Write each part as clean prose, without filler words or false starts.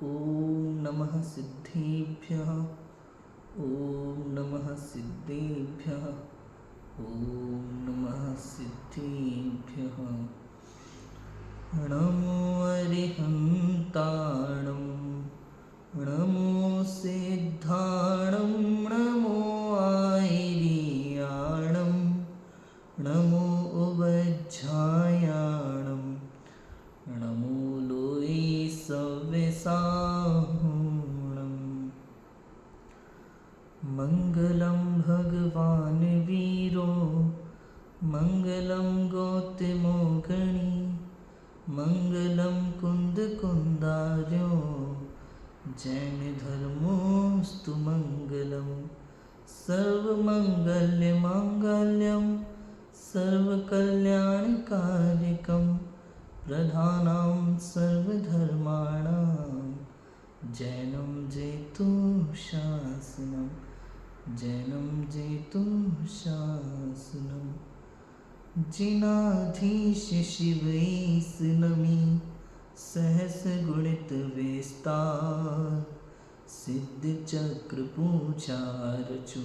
ॐ नमः सिद्धेभ्यः। ॐ नमः सिद्धेभ्यः। ॐ नमः सिद्धेभ्यः। नमो अरिहन्ताणं नमो सिद्धाणं नमो आयर्याणं नमो उवज्झायाणं नमो लोये सव्यसाहुणम्। मङ्गलं भगवान् वीरो मङ्गलं गौतमो गणी मङ्गलं कुन्दकुन्दार्यो जैनधर्मोऽस्तु मङ्गलं। सर्वमङ्गल्यमाङ्गल्यं सर्वकल्याणकारिकं प्रधानं सर्वधर्माणां जैनं जयतुशासनं जैनं जयतुशासनं। जिनाधीश शिवैस नमी सहस गुणित विस्तार सिद्ध चक्र पूजारचु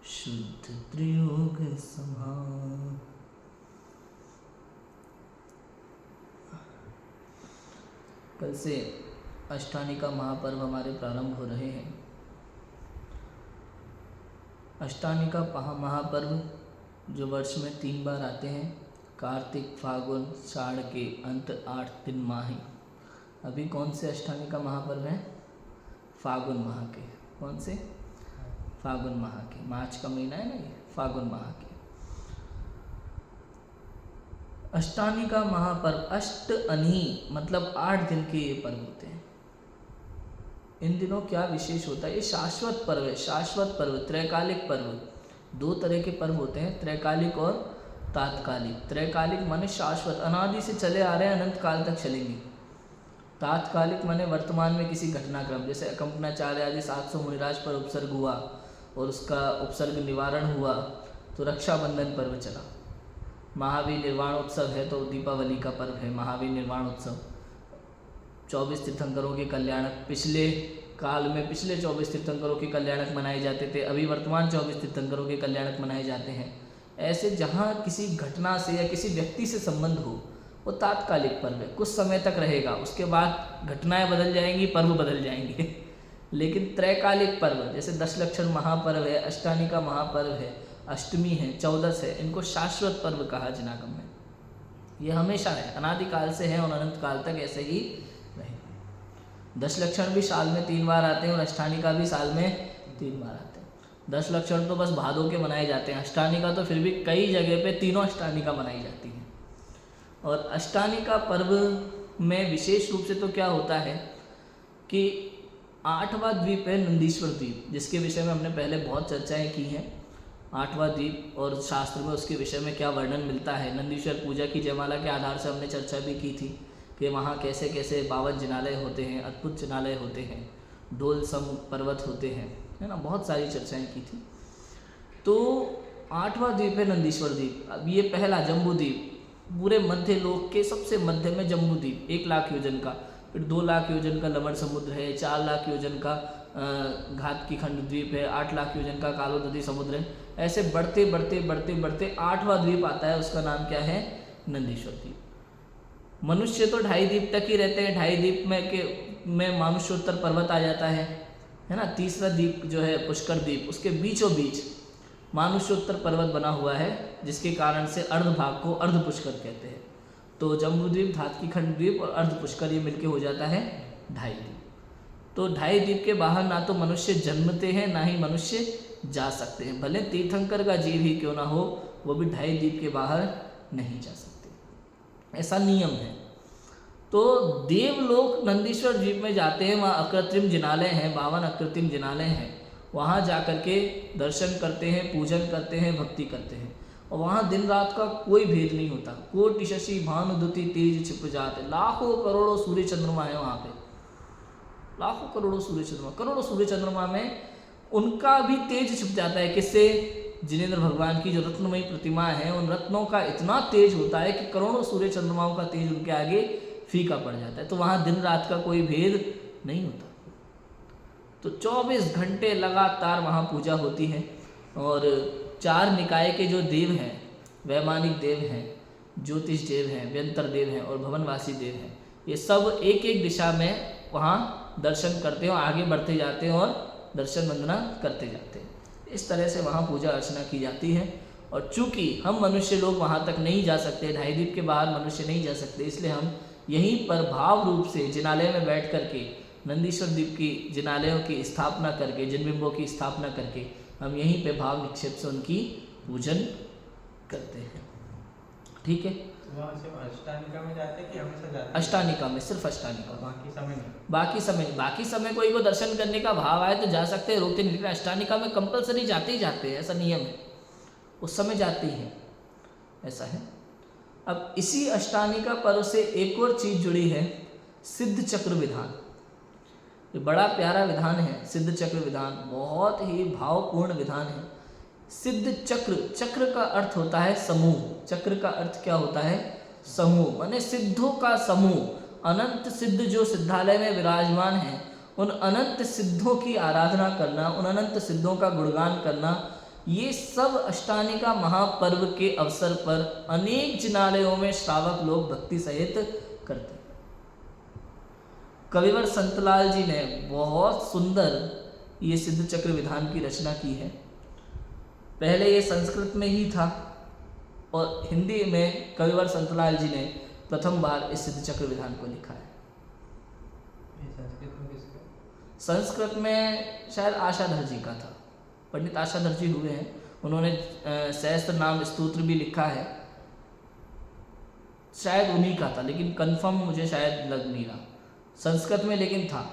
शुद्ध त्रियोग समार। कल से अष्टानिका महापर्व हमारे प्रारंभ हो रहे हैं। अष्टानिका महापर्व जो वर्ष में 3 बार आते हैं, कार्तिक फागुन साढ़ के अंत 8 दिन माही। अभी कौन से अष्टानिका महापर्व हैं? फागुन माह के। कौन से? फागुन माह के। मार्च का महीना है ना ये, फागुन माह के अष्टानिका महापर्व। अष्ट अनी मतलब 8 दिन के ये पर्व होते हैं। इन दिनों क्या विशेष होता है? ये शाश्वत पर्व है, शाश्वत पर्व, त्रैकालिक पर्व। 2 तरह के पर्व होते हैं, त्रैकालिक और तात्कालिक। त्रैकालिक माने शाश्वत, अनादि से चले आ रहे हैं, अनंत काल तक चलेंगे। तात्कालिक माने वर्तमान में किसी घटनाक्रम, जैसे अकंपनाचार्य आदि 700 मुनिराज पर उपसर्ग हुआ और उसका उपसर्ग निवारण हुआ तो रक्षाबंधन पर्व चला। महावीर निर्वाण उत्सव है तो दीपावली का पर्व है महावीर निर्वाण उत्सव। 24 तीर्थंकरों के कल्याणक पिछले काल में पिछले 24 तीर्थंकरों के कल्याणक मनाए जाते थे, अभी वर्तमान 24 तीर्थंकरों के कल्याणक मनाए जाते हैं। ऐसे जहाँ किसी घटना से या किसी व्यक्ति से संबंध हो वो तात्कालिक पर्व है, कुछ समय तक रहेगा, उसके बाद घटनाएं बदल जाएंगी, पर्व बदल जाएंगे। लेकिन त्रैकालिक पर्व जैसे 10 लक्षण महापर्व है, अष्टानिका महापर्व है, अष्टमी है, 14 है, इनको शाश्वत पर्व कहा जिनागम में। ये हमेशा है, अनादिकाल से है और अनंत काल तक ऐसे ही रहेंगे। 10 लक्षण भी साल में 3 बार आते हैं और अष्टानिका भी साल में 3 बार आते हैं। 10 लक्षण तो बस भादों के मनाए जाते हैं, अष्टानिका तो फिर भी कई जगह पे तीनों अष्टानिका मनाई जाती हैं। और अष्टानिका पर्व में विशेष रूप से तो क्या होता है कि 8वां द्वीप है नंदीश्वर द्वीप, जिसके विषय में हमने पहले बहुत चर्चाएं की हैं। 8वां द्वीप और शास्त्र में उसके विषय में क्या वर्णन मिलता है। नंदीश्वर पूजा की जयमाला के आधार से हमने चर्चा भी की थी कि वहाँ कैसे कैसे 52 जिनालय होते हैं, अद्भुत जिनालय होते हैं, डोल सम पर्वत होते हैं, है ना, बहुत सारी चर्चाएं की थी। तो 8वां द्वीप है नंदीश्वर द्वीप। अब ये पहला जम्बू द्वीप, पूरे मध्य लोक के सबसे मध्य में जम्बू द्वीप 1 लाख योजन का, फिर 2 लाख योजन का लवण समुद्र है, 4 लाख योजन का घात की खंड द्वीप है, 8 लाख योजन का कालोदधी समुद्र है। ऐसे बढ़ते बढ़ते बढ़ते बढ़ते 8वां द्वीप आता है, उसका नाम क्या है? नंदीश्वर द्वीप। मनुष्य तो 2.5 द्वीप तक ही रहते हैं, 2.5 द्वीप में मानुष्योत्तर पर्वत आ जाता है ना। तीसरा द्वीप जो है पुष्कर द्वीप, उसके बीचों बीच मानुष्योत्तर पर्वत बना हुआ है, जिसके कारण से अर्ध भाग को अर्ध पुष्कर कहते हैं। तो जम्बू द्वीप, धात की खंड द्वीप और अर्ध पुष्कर ये मिलके हो जाता है 2.5 द्वीप। तो 2.5 द्वीप के बाहर ना तो मनुष्य जन्मते हैं ना ही मनुष्य जा सकते हैं, भले तीर्थंकर का जीव ही क्यों ना हो, वो भी 2.5 द्वीप के बाहर नहीं जा सकते, ऐसा नियम है। तो देवलोक नंदीश्वर द्वीप में जाते हैं, वहाँ अकृत्रिम जिनालय हैं, 52 अकृत्रिम जिनालय हैं। वहाँ जा कर के दर्शन करते हैं, पूजन करते हैं, भक्ति करते हैं। और वहाँ दिन रात का कोई भेद नहीं होता। कोटि शशि भानुद्युति तेज छिप जाते, लाखों करोड़ों सूर्य चंद्रमा है वहाँ पे, लाखों करोड़ों सूर्य चंद्रमा, करोड़ों सूर्य चंद्रमा में उनका भी तेज छिप जाता है। किससे? जिनेंद्र भगवान की जो रत्नमयी प्रतिमा है, उन रत्नों का इतना तेज होता है कि करोड़ों सूर्य चंद्रमाओं का तेज उनके आगे फीका पड़ जाता है। तो वहाँ दिन रात का कोई भेद नहीं होता। तो 24 घंटे लगातार वहाँ पूजा होती है। और 4 निकाय के जो देव हैं, वैमानिक देव हैं, ज्योतिष देव हैं, व्यंतर देव हैं और भवनवासी देव हैं, ये सब एक एक दिशा में वहाँ दर्शन करते हैं और आगे बढ़ते जाते हैं और दर्शन वंदना करते जाते हैं। इस तरह से वहाँ पूजा अर्चना की जाती है। और चूँकि हम मनुष्य लोग वहाँ तक नहीं जा सकते, ढाई द्वीप के बाहर मनुष्य नहीं जा सकते, इसलिए हम यहीं पर भाव रूप से जिनालय में बैठ करके, नंदीश्वर द्वीप की जिनालयों की स्थापना करके, जिनबिंबों की स्थापना करके हम यहीं पे भाव निक्षेप से उनकी पूजन करते हैं। ठीक है। वहाँ सिर्फ अष्टानिका में जाते हैं कि हमेशा जाते हैं? अष्टानिका में, सिर्फ अष्टानिका। बाकी समय नहीं? बाकी समय कोई को दर्शन करने का भाव आए तो जा सकते हैं, रोकते नहीं। लेकिन अष्टानिका में कंपलसरी जाते ही जाते हैं, ऐसा नियम है, उस समय जाते ही हैं, ऐसा है। अब इसी अष्टानिका पर्व से एक और चीज़ जुड़ी है, सिद्ध चक्र विधान। ये बड़ा प्यारा विधान है, सिद्ध चक्र विधान, बहुत ही भावपूर्ण विधान है। सिद्ध चक्र, चक्र का अर्थ होता है समूह। चक्र का अर्थ क्या होता है? समूह, माने सिद्धों का समूह। अनंत सिद्ध जो सिद्धालय में विराजमान हैं, उन अनंत सिद्धों की आराधना करना, उन अनंत सिद्धों का गुणगान करना, ये सब अष्टानिका महापर्व के अवसर पर अनेक जिनालयों में श्रावक लोग भक्ति सहित करते हैं। कविवर संतलाल जी ने बहुत सुंदर ये सिद्ध चक्र विधान की रचना की है। पहले ये संस्कृत में ही था और हिंदी में कविवर संतलाल जी ने प्रथम बार इस सिद्ध चक्र विधान को लिखा है। संस्कृत में किसका? संस्कृत में शायद आशाधर जी का था, पंडित आशाधर जी हुए हैं, उन्होंने सहस्त्र नाम स्तोत्र भी लिखा है, शायद उन्हीं का था, लेकिन कंफर्म मुझे शायद लग नहीं रहा। संस्कृत में लेकिन था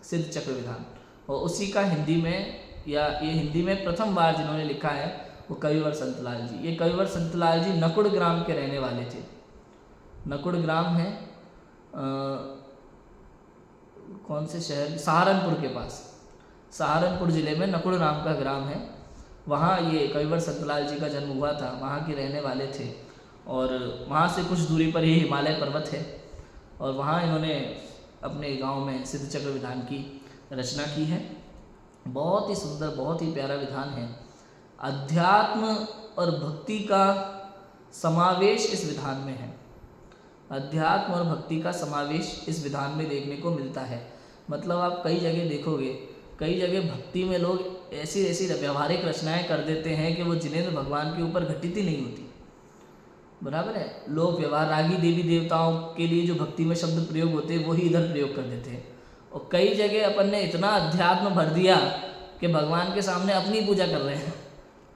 सिद्ध चक्र विधान, और उसी का हिंदी में, या ये हिंदी में प्रथम बार जिन्होंने लिखा है वो कविवर संतलाल जी। ये कविवर संतलाल जी नकुड़ ग्राम के रहने वाले थे। नकुड़ ग्राम है कौन से शहर, सहारनपुर के पास, सहारनपुर ज़िले में नकुड़ नाम का ग्राम है। वहाँ ये कविवर संतलाल जी का जन्म हुआ था, वहाँ के रहने वाले थे। और वहाँ से कुछ दूरी पर ही हिमालय पर्वत है, और वहाँ इन्होंने अपने गांव में सिद्ध चक्र विधान की रचना की है। बहुत ही सुंदर, बहुत ही प्यारा विधान है। अध्यात्म और भक्ति का समावेश इस विधान में है। अध्यात्म और भक्ति का समावेश इस विधान में देखने को मिलता है। मतलब आप कई जगह देखोगे, कई जगह भक्ति में लोग ऐसी ऐसी व्यवहारिक रचनाएं कर देते हैं कि वो जिनेंद्र भगवान के ऊपर घटित ही नहीं होती। बराबर है, लोग व्यवहार रागी देवी देवताओं के लिए जो भक्ति में शब्द प्रयोग होते हैं वही इधर प्रयोग कर देते हैं। और कई जगह अपन ने इतना अध्यात्म भर दिया कि भगवान के सामने अपनी पूजा कर रहे हैं,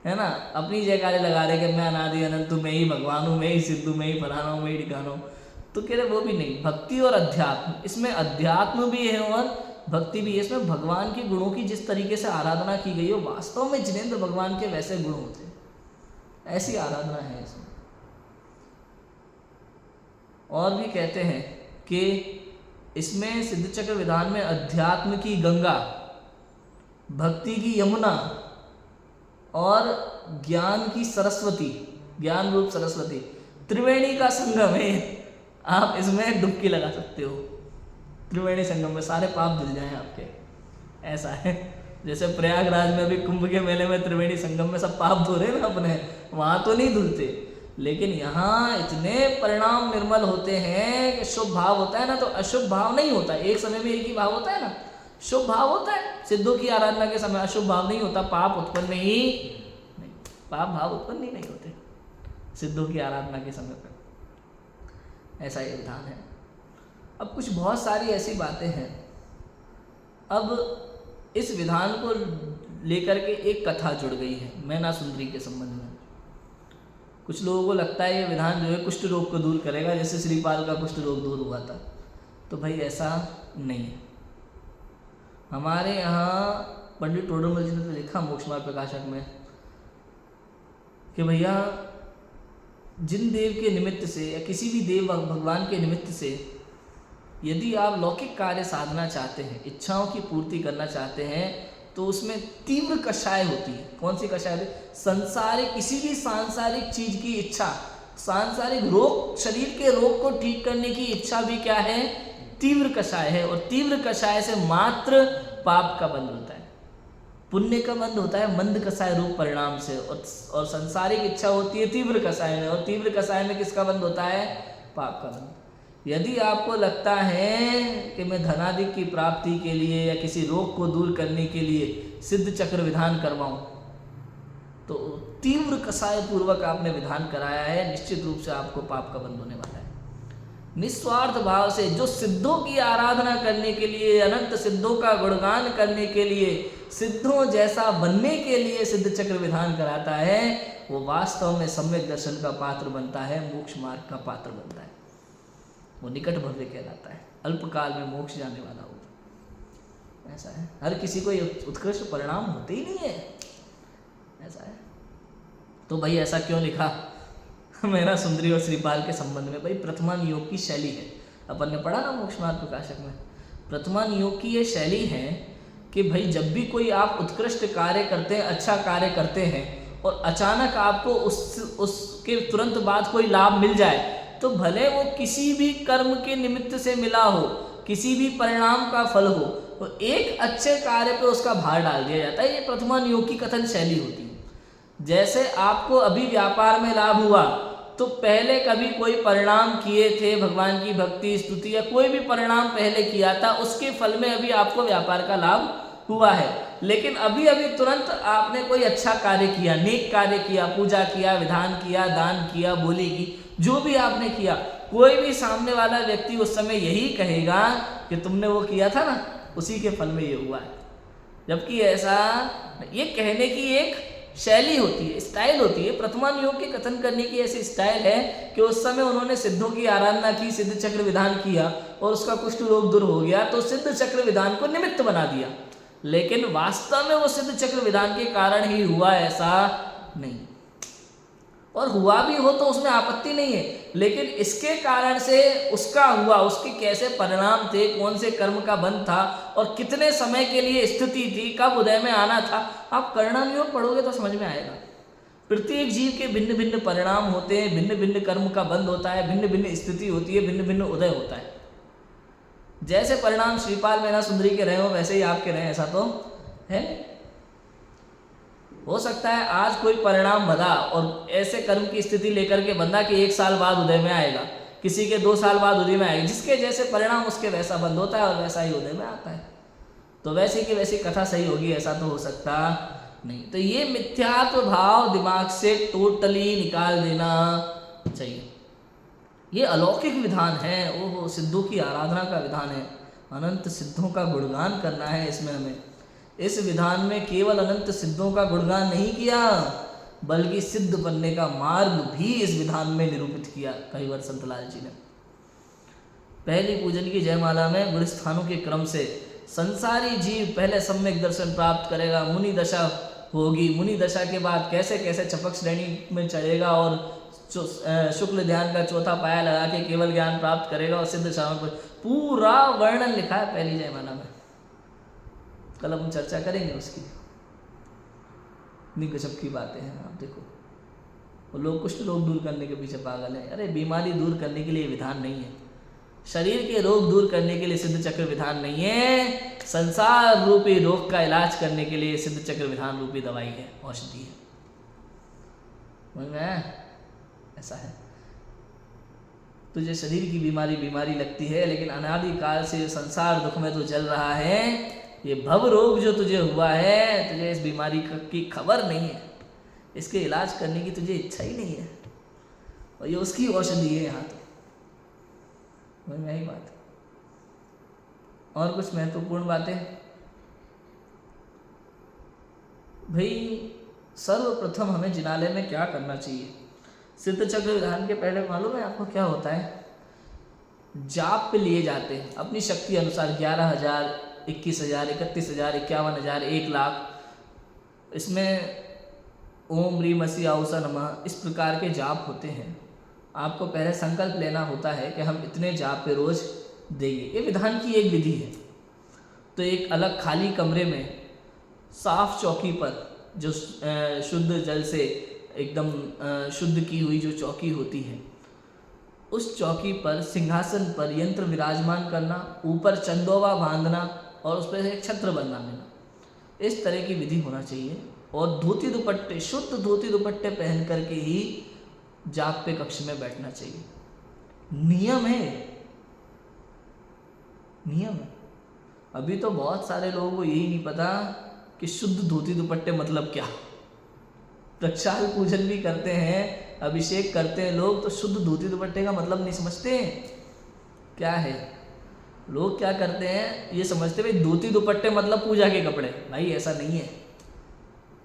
है ना, अपनी जयकारे लगा रहे कि मैं अनादि अनंत हूँ, मैं ही भगवान हूँ, मैं ही सिद्ध हूँ, मैं ही फलाना हूँ, मैं ही ठिकाना हूँ। तो कह रहे वो भी नहीं, भक्ति और अध्यात्म, इसमें अध्यात्म भी है और भक्ति भी है। इसमें भगवान के गुणों की जिस तरीके से आराधना की गई है, वास्तव में जिनेंद्र भगवान के वैसे गुण होते हैं, ऐसी आराधना है इसमें। और भी कहते हैं कि इसमें सिद्ध चक्र विधान में अध्यात्म की गंगा, भक्ति की यमुना और ज्ञान की सरस्वती, ज्ञान रूप सरस्वती, त्रिवेणी का संगम है। आप इसमें डुबकी लगा सकते हो, त्रिवेणी संगम में सारे पाप धुल जाएं आपके, ऐसा है। जैसे प्रयागराज में भी कुंभ के मेले में त्रिवेणी संगम में सब पाप धो रहे हैं ना अपने, वहाँ तो नहीं धुलते, लेकिन यहाँ इतने परिणाम निर्मल होते हैं कि शुभ भाव होता है ना, तो अशुभ भाव नहीं होता। एक समय में एक ही भाव होता है ना, शुभ भाव होता है। सिद्धों की आराधना के समय अशुभ भाव नहीं होता, पाप उत्पन्न ही नहीं, पाप भाव उत्पन्न ही नहीं होते सिद्धों की आराधना के समय पर। ऐसा ये विधान है। अब कुछ बहुत सारी ऐसी बातें हैं। अब इस विधान को लेकर के एक कथा जुड़ गई है मैना सुंदरी के संबंध में। कुछ लोगों को लगता है ये विधान जो है कुष्ठ रोग को दूर करेगा, जैसे श्रीपाल का कुष्ठ रोग दूर हुआ था। तो भाई ऐसा नहीं है। हमारे यहाँ पंडित टोडरमल जी ने तो लिखा मोक्षमार्ग प्रकाशक में कि भैया जिन देव के निमित्त से या किसी भी देव भगवान के निमित्त से यदि आप लौकिक कार्य साधना चाहते हैं, इच्छाओं की पूर्ति करना चाहते हैं, तो उसमें तीव्र कषाय होती है। कौन सी कषाय है? संसारिक, किसी भी सांसारिक चीज की इच्छा, सांसारिक रोग, शरीर के रोग को ठीक करने की इच्छा भी क्या है? तीव्र कषाय है, और तीव्र कषाय से मात्र पाप का बंध होता है। पुण्य का बंध होता है मंद कषाय रूप परिणाम से, और संसारिक इच्छा होती है तीव्र कषाय में, और तीव्र कषाय में किसका बंध होता है? पाप का बंध। यदि आपको लगता है कि मैं धनादि की प्राप्ति के लिए या किसी रोग को दूर करने के लिए सिद्ध चक्र विधान करवाऊं, तो तीव्र कषाय पूर्वक आपने विधान कराया है, निश्चित रूप से आपको पाप का बंध होने वाला है। निस्वार्थ भाव से जो सिद्धों की आराधना करने के लिए, अनंत सिद्धों का गुणगान करने के लिए, सिद्धों जैसा बनने के लिए सिद्ध चक्र विधान कराता है, वो वास्तव में सम्यक दर्शन का पात्र बनता है, मोक्ष मार्ग का पात्र बनता है। वो निकट भव्य कहलाता है, अल्पकाल में मोक्ष जाने वाला होगा। ऐसा है, हर किसी को ये उत्कृष्ट परिणाम होते ही नहीं है, ऐसा है। तो भाई ऐसा क्यों लिखा मेरा सुंदरी और श्रीपाल के संबंध में? भाई प्रथमा नियोग की शैली है, अपन ने पढ़ा ना मोक्ष मार्ग प्रकाशक में। प्रथमा नियोग की ये शैली है कि भाई जब भी कोई आप उत्कृष्ट कार्य करते हैं, अच्छा कार्य करते हैं, और अचानक आपको उसके तुरंत बाद कोई लाभ मिल जाए, तो भले वो किसी भी कर्म के निमित्त से मिला हो, किसी भी परिणाम का फल हो, तो एक अच्छे कार्य पे उसका भार डाल दिया जाता है। ये प्रथमा नियोग की कथन शैली होती है। जैसे आपको अभी व्यापार में लाभ हुआ, तो पहले कभी कोई परिणाम किए थे, भगवान की भक्ति स्तुति या कोई भी परिणाम पहले किया था, उसके फल में अभी आपको व्यापार का लाभ हुआ है। लेकिन अभी अभी तुरंत आपने कोई अच्छा कार्य किया, नेक कार्य किया, पूजा किया, विधान किया, दान किया, बोली की, जो भी आपने किया, कोई भी सामने वाला व्यक्ति उस समय यही कहेगा कि तुमने वो किया था ना, उसी के फल में ये हुआ है। जबकि ऐसा ये कहने की एक शैली होती है, स्टाइल होती है। प्रथमा नियोग के कथन करने की ऐसी स्टाइल है कि उस समय उन्होंने सिद्धों की आराधना की, सिद्ध चक्र विधान किया, और उसका कुष्ठ रोग दूर हो गया, तो सिद्ध चक्र विधान को निमित्त बना दिया। लेकिन वास्तव में वो सिद्ध चक्र विधान के कारण ही हुआ, ऐसा नहीं। और हुआ भी हो तो उसमें आपत्ति नहीं है, लेकिन इसके कारण से उसका हुआ, उसके कैसे परिणाम थे, कौन से कर्म का बंध था, और कितने समय के लिए स्थिति थी, कब उदय में आना था, आप कर्णानियोग पढ़ोगे तो समझ में आएगा। प्रत्येक जीव के भिन्न भिन्न परिणाम होते हैं, भिन्न भिन्न कर्म का बंध होता है, भिन्न भिन्न स्थिति होती है, भिन्न भिन्न उदय होता है। जैसे परिणाम श्रीपाल मीना सुंदरी के रहे हो, वैसे ही आपके रहे, ऐसा तो है। हो सकता है आज कोई परिणाम बंधा और ऐसे कर्म की स्थिति लेकर के बंधा कि 1 साल बाद उदय में आएगा, किसी के 2 साल बाद उदय में आएगा, जिसके जैसे परिणाम उसके वैसा बंध होता है और वैसा ही उदय में आता है। तो वैसे की वैसी कथा सही होगी, ऐसा तो हो सकता नहीं। तो ये मिथ्यात्व भाव दिमाग से टोटली निकाल देना चाहिए। ये अलौकिक विधान है, वो सिद्धों की आराधना का विधान है, अनंत सिद्धों का गुणगान करना है इसमें हमें। इस विधान में केवल अनंत सिद्धों का गुणगान नहीं किया, बल्कि सिद्ध बनने का मार्ग भी इस विधान में निरूपित किया कईवर संतलाल जी ने। पहली पूजन की जयमाला में गुण स्थानों के क्रम से संसारी जीव पहले सम्यक दर्शन प्राप्त करेगा, मुनि दशा होगी, मुनि दशा के बाद कैसे कैसे चपक श्रेणी में चढ़ेगा और शुक्ल ध्यान का चौथा पाया लगा के केवल ज्ञान प्राप्त करेगा, और सिद्ध शाम को पूरा वर्णन लिखा है पहली जयमाला में। कल हम चर्चा करेंगे उसकी। इतनी गजब की बातें हैं, आप देखो। वो लोग कुष्ठ रोग दूर करने के पीछे पागल हैं। अरे बीमारी दूर करने के लिए विधान नहीं है, शरीर के रोग दूर करने के लिए सिद्ध चक्र विधान नहीं है, संसार रूपी रोग का इलाज करने के लिए सिद्ध चक्र विधान रूपी दवाई है, औषधि है। समझ में? ऐसा है। तुझे शरीर की बीमारी लगती है, लेकिन अनादिकाल से संसार दुख में तो चल रहा है। ये भव रोग जो तुझे हुआ है, तुझे इस बीमारी की खबर नहीं है, इसके इलाज करने की तुझे इच्छा ही नहीं है, और ये उसकी औषधि है। यहाँ तो यही बात। और कुछ महत्वपूर्ण बातें भाई, सर्वप्रथम हमें जिनालय में क्या करना चाहिए? सिद्ध चक्र विधान के पहले मालूम है आपको क्या होता है? जाप पे लिए जाते हैं अपनी शक्ति अनुसार 11,000, 21,000, 31,000, 51,000, 1,00,000। इसमें ओम ह्रीम मसी आउसा नमः इस प्रकार के जाप होते हैं। आपको पहले संकल्प लेना होता है कि हम इतने जाप पे रोज देंगे। ये विधान की एक विधि है। तो एक अलग खाली कमरे में साफ चौकी पर, जो शुद्ध जल से एकदम शुद्ध की हुई जो चौकी होती है, उस चौकी पर, सिंहासन पर यंत्र विराजमान करना, ऊपर चंदोवा बांधना और उस पर एक छत्र बना देना, इस तरह की विधि होना चाहिए। और धोती दुपट्टे, शुद्ध धोती दुपट्टे पहन करके ही जाप पे कक्ष में बैठना चाहिए। नियम है, नियम है। अभी तो बहुत सारे लोगों को यही नहीं पता कि शुद्ध धोती दुपट्टे मतलब क्या। प्रक्षाल पूजन भी करते हैं, अभिषेक करते हैं लोग, तो शुद्ध धोती दुपट्टे का मतलब नहीं समझते हैं क्या है। लोग क्या करते हैं, ये समझते भाई धोती दुपट्टे मतलब पूजा के कपड़े। भाई ऐसा नहीं है,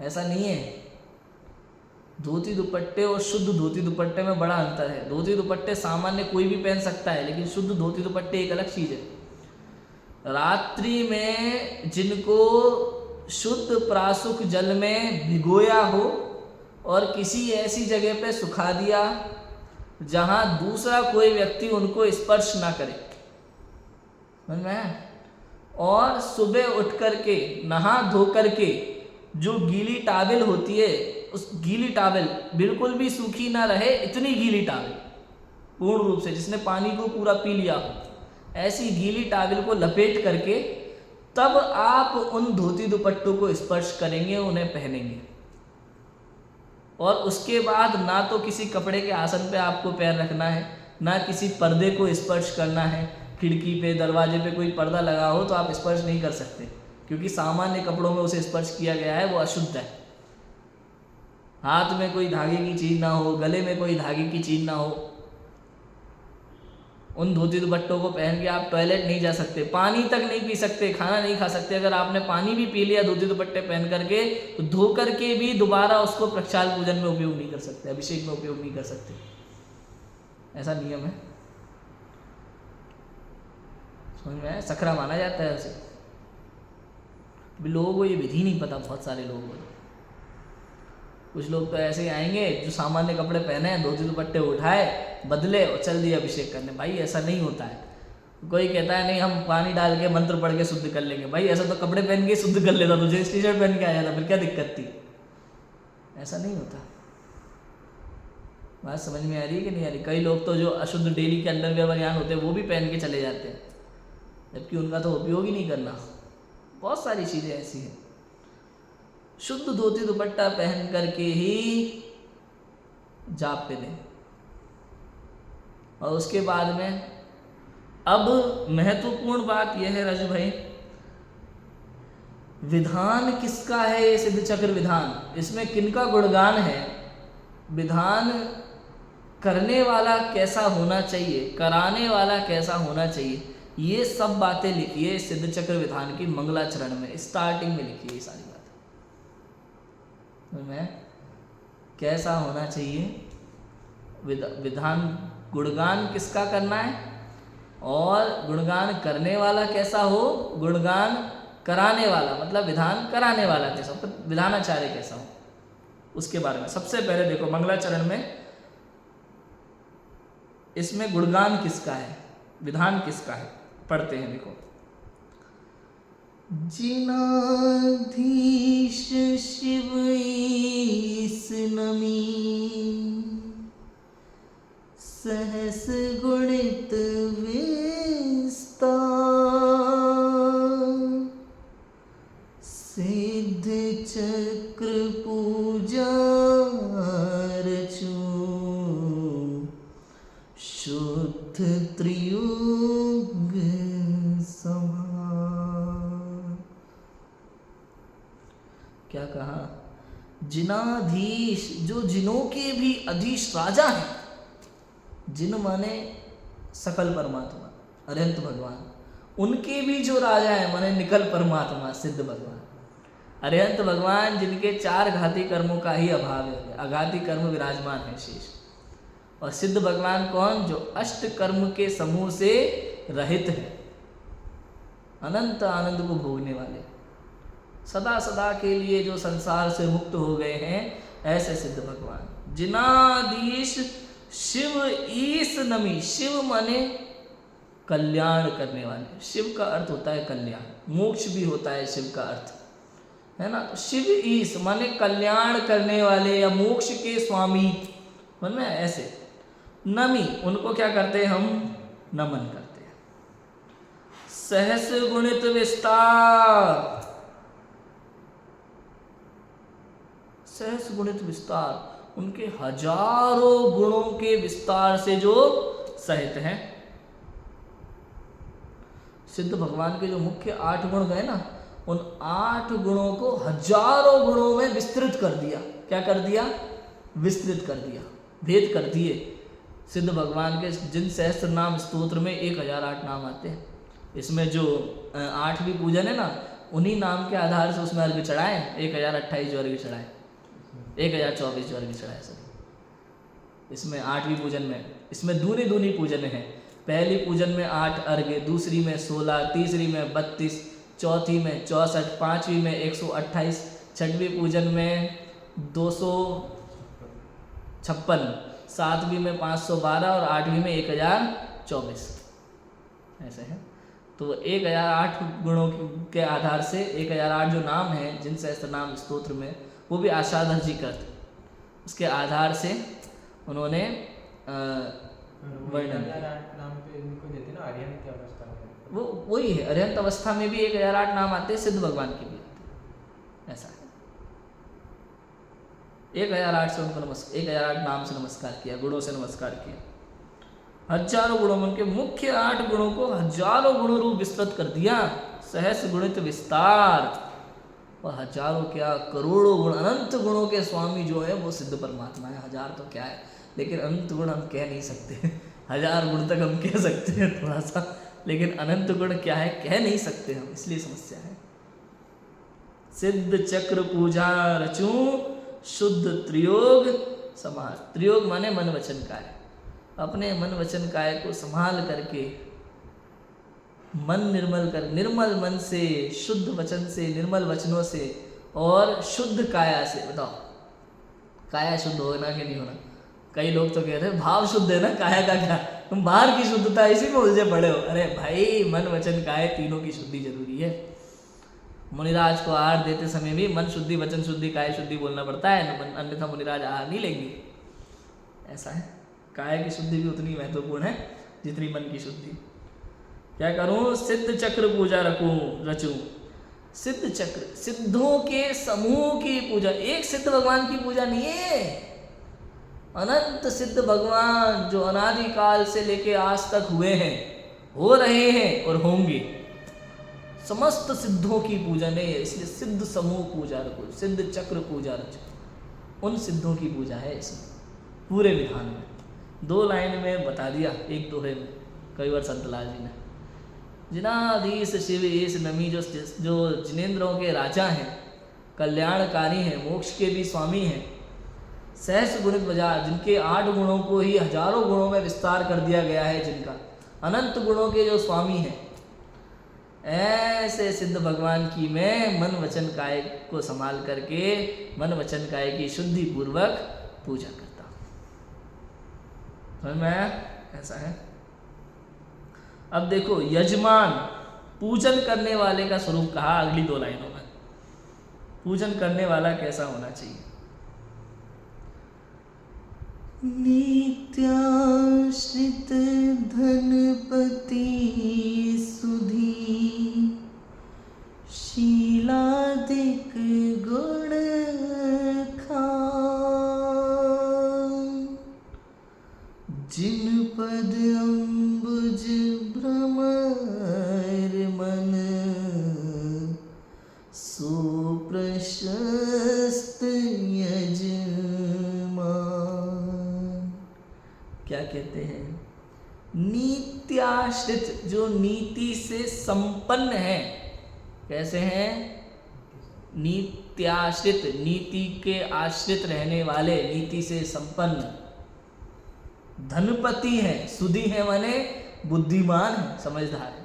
ऐसा नहीं है। धोती दुपट्टे और शुद्ध धोती दुपट्टे में बड़ा अंतर है। धोती दुपट्टे सामान्य कोई भी पहन सकता है, लेकिन शुद्ध धोती दुपट्टे एक अलग चीज है। रात्रि में जिनको शुद्ध प्रासुक जल में भिगोया हो और किसी ऐसी जगह पे सुखा दिया जहां दूसरा कोई व्यक्ति उनको स्पर्श ना करे, समझ में आया? और सुबह उठ करके नहा धो करके जो गीली टावल होती है, उस गीली टावल बिल्कुल भी सूखी ना रहे, इतनी गीली टावल पूर्ण रूप से जिसने पानी को पूरा पी लिया हो, ऐसी गीली टावल को लपेट करके तब आप उन धोती दुपट्टों को स्पर्श करेंगे, उन्हें पहनेंगे। और उसके बाद ना तो किसी कपड़े के आसन पे आपको पैर रखना है, ना किसी पर्दे को स्पर्श करना है। खिड़की पे, दरवाजे पे कोई पर्दा लगा हो तो आप स्पर्श नहीं कर सकते, क्योंकि सामान्य कपड़ों में उसे स्पर्श किया गया है, वो अशुद्ध है। हाथ में कोई धागे की चीज ना हो, गले में कोई धागे की चीज ना हो। उन धोती दुपट्टों को पहन के आप टॉयलेट नहीं जा सकते, पानी तक नहीं पी सकते, खाना नहीं खा सकते। अगर आपने पानी भी पी लिया धोती दुपट्टे पहन करके, तो धो करके भी दोबारा उसको प्रक्षाल पूजन में उपयोग नहीं कर सकते, अभिषेक में उपयोग नहीं कर सकते। ऐसा नियम है, समझ में आया? सखरा माना जाता है उसे। लोगों को ये विधि नहीं पता, बहुत सारे लोगों को। कुछ लोग तो ऐसे ही आएंगे जो सामान्य कपड़े पहने हैं, धोती दुपट्टे उठाए, बदले और चल दिए अभिषेक करने। भाई ऐसा नहीं होता है। कोई कहता है नहीं हम पानी डाल के मंत्र पढ़ के शुद्ध कर लेंगे। भाई ऐसा तो कपड़े पहन के शुद्ध कर लेता, तुझे टी शर्ट पहन के आ जाता, फिर क्या दिक्कत थी? ऐसा नहीं होता। बात समझ में आ रही है कि नहीं आ रही? कई लोग तो जो अशुद्ध डेली के अंडरवेयर बनियान होते हैं वो भी पहन के चले जाते हैं, जबकि उनका तो उपयोग ही नहीं करना। बहुत सारी चीज़ें ऐसी हैं। शुद्ध धोती दुपट्टा पहन करके ही जाप पे दें। और उसके बाद में अब महत्वपूर्ण बात यह है राजू भाई, विधान किसका है? ये सिद्ध चक्र विधान, इसमें किनका गुणगान है? विधान करने वाला कैसा होना चाहिए, कराने वाला कैसा होना चाहिए, ये सब बातें लिखी है सिद्ध चक्र विधान की मंगलाचरण में, स्टार्टिंग में लिखी है ये सारी बातें। मैं कैसा होना चाहिए, विधान गुणगान किसका करना है, और गुणगान करने वाला कैसा हो, गुणगान कराने वाला मतलब विधान कराने वाला कैसा हो, विधानाचार्य कैसा हो, उसके बारे में। सबसे पहले देखो मंगलाचरण में इसमें गुणगान किसका है, विधान किसका है, पढ़ते हैं। देखो, जिनाधीश शिव ईस नमी, सहस गुणित विस्तार, सिद्ध चक्र पूजा रचू, शुद्ध त्रियुग समान। क्या कहा? जिनाधीश, जो जिनों के भी अधीश राजा हैं। जिन माने सकल परमात्मा, अनंत भगवान, उनके भी जो राजा हैं माने निकल परमात्मा सिद्ध भगवान। अरिहंत भगवान जिनके 4 घाती कर्मों का ही अभाव है, अघाती कर्म विराजमान है शेष। और सिद्ध भगवान कौन? जो अष्ट कर्म के समूह से रहित है, अनंत आनंद को भोगने वाले, सदा सदा के लिए जो संसार से मुक्त हो गए हैं, ऐसे सिद्ध भगवान। जिनाधीश शिव ईस नमी, शिव माने कल्याण करने वाले। शिव का अर्थ होता है कल्याण, मोक्ष भी होता है शिव का अर्थ, है ना। तो शिव ईस माने कल्याण करने वाले या मोक्ष के स्वामी, मन में ऐसे। नमी, उनको क्या करते हैं हम? नमन करते हैं। सहस गुणित विस्तार, सहस गुणित विस्तार, उनके हजारों गुणों के विस्तार से जो सहित हैं। सिद्ध भगवान के जो मुख्य 8 गुण गए ना, उन 8 गुणों को हजारों गुणों में विस्तृत कर दिया। क्या कर दिया? विस्तृत कर दिया, भेद कर दिए। सिद्ध भगवान के जिन सहस्त्र नाम स्तोत्र में 1008 नाम आते हैं, इसमें जो 8वीं पूजन है ना, उन्हीं नाम के आधार से उसमें अर्घ्य चढ़ाए, 1028 जो अर्घ्य चढ़ाए, 1024 जो अर्घ्य चढ़ाए सर, इसमें 8वीं पूजन में, इसमें दूनी दूनी पूजन है। पहली पूजन में 8 अर्घ्य, दूसरी में 16, तीसरी में 32, चौथी में 64, पांचवी में 128, छठवीं पूजन में 256, सातवीं में 512 और 8वीं में 1024, ऐसे है। तो 1008 गुणों के आधार से 1008 जो नाम हैं जिन सहस्त्र नाम स्तोत्र में, वो भी आशाधर जी करते, उसके आधार से उन्होंने वर्णन किया। नाम पे इनको देते ना अर्हंत अवस्था में, वो वही है, अर्हंत अवस्था में भी 1008 नाम आते हैं, सिद्ध भगवान के भी आते हैं, ऐसा है। 1008 से उनको 1008 नाम से नमस्कार किया, गुणों से नमस्कार किया। हजारों गुणों में उनके मुख्य 8 गुणों को हजारों गुणों रूप विस्तृत कर दिया, सहस्र गुणित विस्तार। और हजारों क्या, करोड़ों गुण, अनंत गुणों के स्वामी जो है वो सिद्ध परमात्मा है। हजार तो क्या है, लेकिन अनंत गुण हम कह नहीं सकते। 1000 गुण तक हम कह सकते हैं थोड़ा सा, लेकिन अनंत गुण क्या है कह नहीं सकते हम, इसलिए समस्या है। सिद्ध चक्र पूजा रचूं, शुद्ध त्रियोग समाज। त्रियोग माने मन वचन काय, अपने मन वचन काय को संभाल करके, मन निर्मल कर, निर्मल मन से, शुद्ध वचन से, निर्मल वचनों से और शुद्ध काया से। बताओ काया शुद्ध होना कि नहीं होना? कई लोग तो कहते हैं भाव शुद्ध है ना, काया का क्या, तुम बाहर की शुद्धता इसी में उलझे पड़े हो। अरे भाई, मन वचन काय तीनों की शुद्धि जरूरी है। मुनिराज को आहार देते समय भी मन शुद्धि, वचन शुद्धि, काय शुद्धि बोलना पड़ता है, अन्यथा मुनिराज आहार नहीं लेंगे। ऐसा है, काय की शुद्धि भी उतनी महत्वपूर्ण है जितनी मन की शुद्धि। क्या करूं? सिद्ध चक्र पूजा रचूं। सिद्ध चक्र, सिद्धों के समूह की पूजा। एक सिद्ध भगवान की पूजा नहीं है, अनंत सिद्ध भगवान जो अनादि काल से लेके आज तक हुए हैं, हो रहे हैं और होंगे, समस्त सिद्धों की पूजा नहीं है। इसलिए सिद्ध समूह पूजा रखो, सिद्ध चक्र पूजा रचो, उन सिद्धों की पूजा है इसमें पूरे विधान में। 2 लाइन में बता दिया, एक दोहे में कई बार संतलाल जी ने। जिनाधीश शिव ईश नमी, जो जिनेंद्रों के राजा हैं, कल्याणकारी हैं, मोक्ष के भी स्वामी हैं, सहस्र गुणित बाजार, जिनके 8 गुणों को ही हजारों गुणों में विस्तार कर दिया गया है, जिनका अनंत गुणों के जो स्वामी हैं, ऐसे सिद्ध भगवान की मैं मन वचन काय को संभाल करके मन वचन काय की शुद्धि पूर्वक पूजा करता हूं। समझ में आया? ऐसा है। अब देखो, यजमान पूजन करने वाले का स्वरूप कहा अगली 2 लाइनों में। पूजन करने वाला कैसा होना चाहिए? नित्याश्रित धनपति सुधी, शीलादिक गुण खान, जिन पद अम्बुज भ्रमर मन, सुप्रशस्त यजमान। क्या कहते हैं? नित्याश्रित, जो नीति से संपन्न है। कैसे हैं? नित्याश्रित, नीति के आश्रित रहने वाले, नीति से संपन्न। धनपति है, सुधी है माने बुद्धिमान है, समझदार है।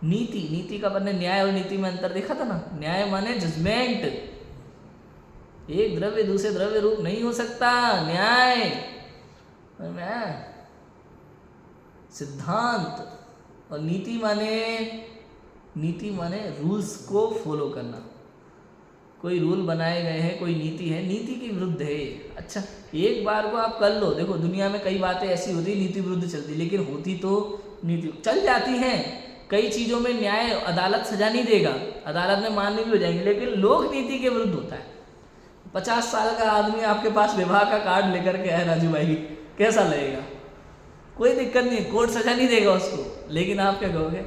नीति, नीति का मैंने न्याय और नीति में अंतर देखा था ना। न्याय माने जजमेंट, एक द्रव्य दूसरे द्रव्य रूप नहीं हो सकता। न्याय में सिद्धांत, और नीति माने रूल्स को फॉलो करना। कोई रूल बनाए गए हैं, कोई नीति है, नीति के विरुद्ध है ये। अच्छा, एक बार को आप कर लो, देखो दुनिया में कई बातें ऐसी होती नीति विरुद्ध चलती, लेकिन होती तो नीति चल जाती हैं। कई चीज़ों में न्याय अदालत सजा नहीं देगा, अदालत में मान्य भी हो जाएंगे, लेकिन लोक नीति के विरुद्ध होता है। 50 साल का आदमी आपके पास विवाह का कार्ड लेकर के आए राजू भाई, कैसा लगेगा? कोई दिक्कत नहीं, कोर्ट सजा नहीं देगा उसको, लेकिन आप क्या कहोगे?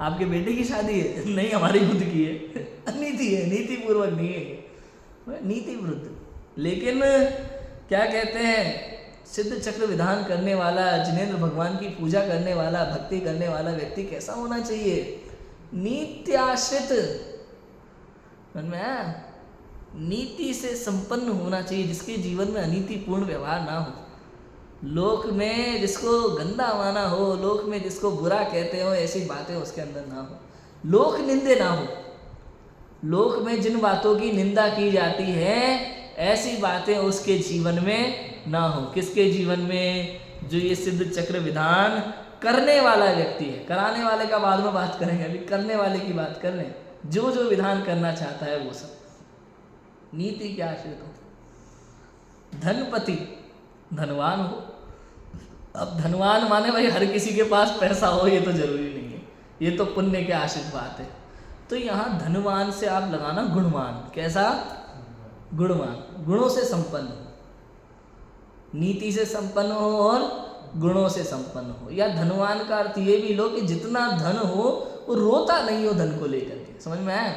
आपके बेटे की शादी है? नहीं, हमारी खुद की है। नीति है, नीति पूर्वक नहीं है, नीति विरुद्ध। लेकिन क्या कहते हैं, सिद्ध चक्र विधान करने वाला, जिनेंद्र भगवान की पूजा करने वाला, भक्ति करने वाला व्यक्ति कैसा होना चाहिए? नित्याश्रित, समझ में आया? नीति से संपन्न होना चाहिए, जिसके जीवन में अनीतिपूर्ण व्यवहार ना हो, लोक में जिसको गंदा माना हो, लोक में जिसको बुरा कहते हो, ऐसी बातें उसके अंदर ना हो, लोक निंदे ना हो। लोक में जिन बातों की निंदा की जाती है, ऐसी बातें उसके जीवन में ना हो। किसके जीवन में? जो ये सिद्ध चक्र विधान करने वाला व्यक्ति है। कराने वाले का बाद में बात करेंगे, अभी करने वाले की बात कर रहे हैं। जो जो विधान करना चाहता है वो सब नीति के आश्रित हो। धनपति, धनवान हो। अब धनवान माने भाई हर किसी के पास पैसा हो, ये तो जरूरी नहीं है, ये तो पुण्य के आश्रित बात है। तो यहाँ धनवान से आप लगाना गुणवान। कैसा? गुणवान, गुणों से संपन्न हो, नीति से संपन्न हो और गुणों से संपन्न हो। या धनवान का अर्थ ये भी लो कि जितना धन हो वो रोता नहीं हो धन को लेकर के, समझ में आया?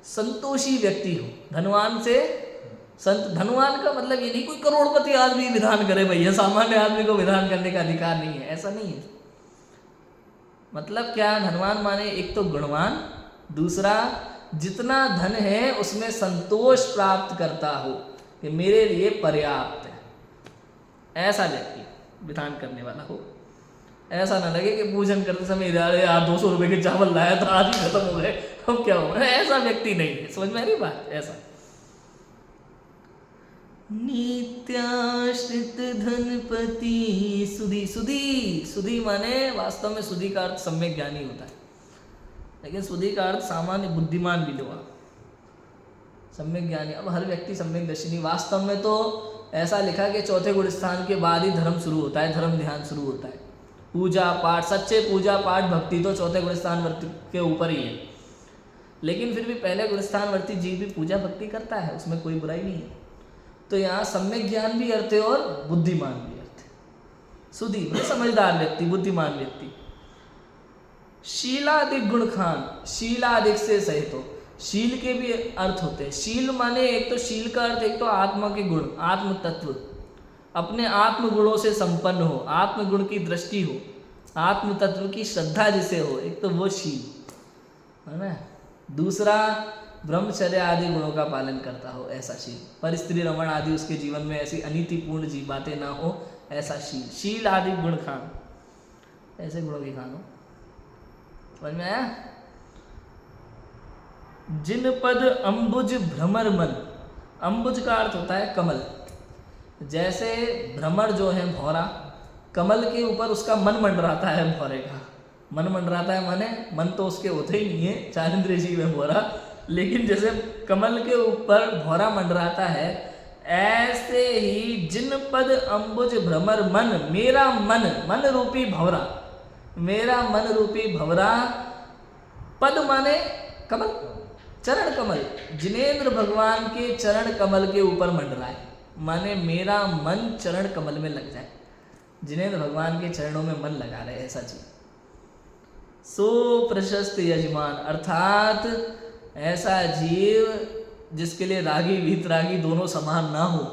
संतोषी व्यक्ति हो। धनवान से संत, धनवान का मतलब ये नहीं कोई करोड़पति आदमी विधान करे भैया, सामान्य आदमी को विधान करने का अधिकार नहीं है, ऐसा नहीं है। मतलब क्या? धनवान माने एक तो गुणवान, दूसरा जितना धन है उसमें संतोष प्राप्त करता हो कि मेरे लिए पर्याप्त है, ऐसा व्यक्ति विधान करने वाला हो। ऐसा ना लगे कि पूजन करते समय अरे यार 200 रुपए के चावल लाया था, आज ही खत्म हो गए, अब क्या हो, ऐसा व्यक्ति नहीं है। समझ में आ रही बात? ऐसा नित्याश्रित धनपति सुधी। सुधी, सुधी माने वास्तव में सुधी का अर्थ सम्यक ज्ञानी होता है, लेकिन सुधी का अर्थ सामान्य बुद्धिमान भी लो आप, सम्यक ज्ञानी। अब हर व्यक्ति सम्यक दर्शी नहीं। वास्तव में तो ऐसा लिखा कि चौथे गुण स्थान के बाद ही धर्म शुरू होता है, धर्म ध्यान शुरू होता है। पूजा पाठ, सच्चे पूजा पाठ भक्ति तो चौथे गुण स्थान वर्ती के ऊपर ही है, लेकिन फिर भी पहले गुण स्थान वर्ती जीव भी पूजा भक्ति करता है, उसमें कोई बुराई नहीं है। तो यहाँ सम्यक ज्ञान भी अर्थ है और बुद्धिमान भी अर्थ है। सुधी मतलब समझदार व्यक्ति, बुद्धिमान व्यक्ति। शीलादिक गुण खान, शीलादिक से सहित हो। शील के भी अर्थ होते हैं। शील माने एक तो शील का अर्थ एक तो आत्मा के गुण, आत्म तत्व, अपने आत्म गुणों से संपन्न हो, आत्म गुण की दृष्टि हो, आत्म तत्व की श्रद्धा जिसे हो, एक तो वो शील है ना। दूसरा ब्रह्मचर्य आदि गुणों का पालन करता हो, ऐसा शील। पर स्त्री रमण आदि उसके जीवन में ऐसी अनीतिपूर्ण जी बातें ना हो, ऐसा शील। शील आदि गुण खान, ऐसे गुणों की खान हो। समझ में आया? जिन पद अंबुज भ्रमर मन, अंबुज का अर्थ होता है कमल। जैसे भ्रमर जो है भौरा, कमल के ऊपर उसका मन मंडराता है, भौरे का मन मंडराता है, माने मन तो उसके होते ही नहीं है, चार इंद्रिय जीव है भौरा, लेकिन जैसे कमल के ऊपर भौरा मंडराता है, ऐसे ही जिन पद अंबुज भ्रमर मन, मेरा मन, मन रूपी भौरा, मेरा मन रूपी भौरा, पद माने कमल, चरण कमल, जिनेंद्र भगवान के चरण कमल के ऊपर मंडराए, माने मेरा मन चरण कमल में लग जाए, जिनेंद्र भगवान के चरणों में मन लगा रहे, ऐसा चीज। सो प्रशस्त यजमान, अर्थात ऐसा जीव जिसके लिए रागी वीतरागी दोनों समान ना हो,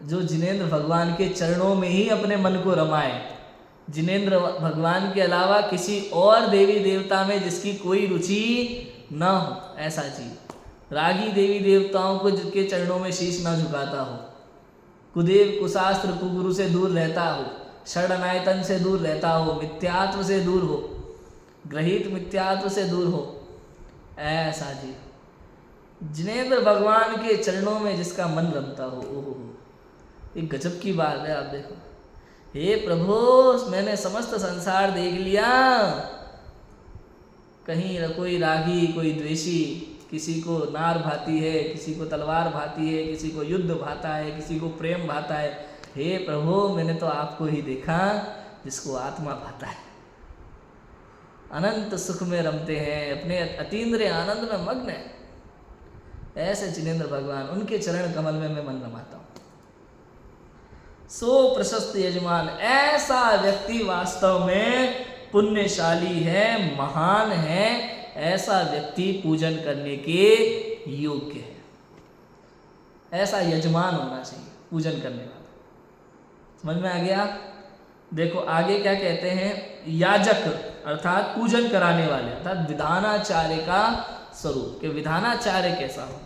जो जिनेंद्र भगवान के चरणों में ही अपने मन को रमाए, जिनेंद्र भगवान के अलावा किसी और देवी देवता में जिसकी कोई रुचि ना हो, ऐसा जीव। रागी देवी देवताओं को जिनके चरणों में शीश ना झुकाता हो, कुदेव कुशास्त्र कुगुरु से दूर रहता हो, षडनायतन से दूर रहता हो, मिथ्यात्व से दूर हो, ग्रहित मिथ्यात्व से दूर हो, ऐसा जीव। जिनेंद्र भगवान के चरणों में जिसका मन रमता हो, ओहो, एक गजब की बात है। आप देखो, हे प्रभु मैंने समस्त संसार देख लिया, कहीं कोई रागी कोई द्वेषी, किसी को नार भाती है, किसी को तलवार भाती है, किसी को युद्ध भाता है, किसी को प्रेम भाता है। हे प्रभु, मैंने तो आपको ही देखा जिसको आत्मा भाता है, अनंत सुख में रमते हैं, अपने अतीन्द्रिय आनंद में मग्न है। ऐसे जिनेंद्र भगवान, उनके चरण कमल में मैं मन रमाता हूँ। सो प्रशस्त यजमान, ऐसा व्यक्ति वास्तव में पुण्यशाली है, महान है, ऐसा व्यक्ति पूजन करने के योग्य है। ऐसा यजमान होना चाहिए पूजन करने वाला। समझ में आ गया? देखो आगे क्या कहते हैं, याजक अर्थात पूजन कराने वाले, अर्थात विधानाचार्य का स्वरूप, कि विधानाचार्य कैसा हो।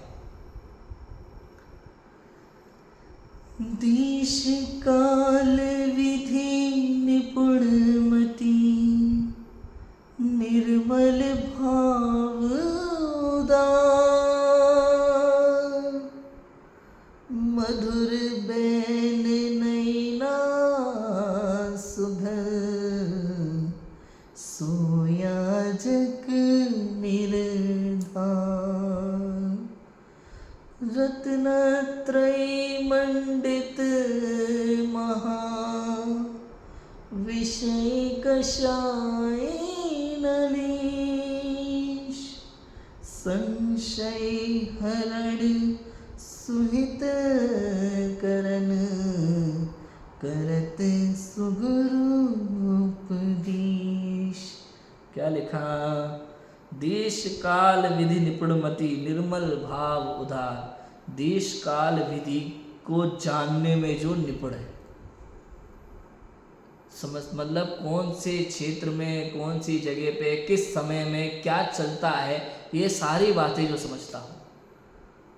देश काल विधि निपुण मति, निर्मल भाव उदार, मधुर बैन नैना सुधर, सोयाजक निर्धार, रत्नत्रय मंडित महा, विषय कषाय नलीश, संशय हरण सुहित करन, करत सुगुरु उपदेश। क्या लिखा? देश काल विधि निपुणमति, निर्मल भाव उदार। देश काल विधि को जानने में जो निपुण है, समझ मतलब कौन से क्षेत्र में, कौन सी जगह पे, किस समय में क्या चलता है, ये सारी बातें जो समझता हो,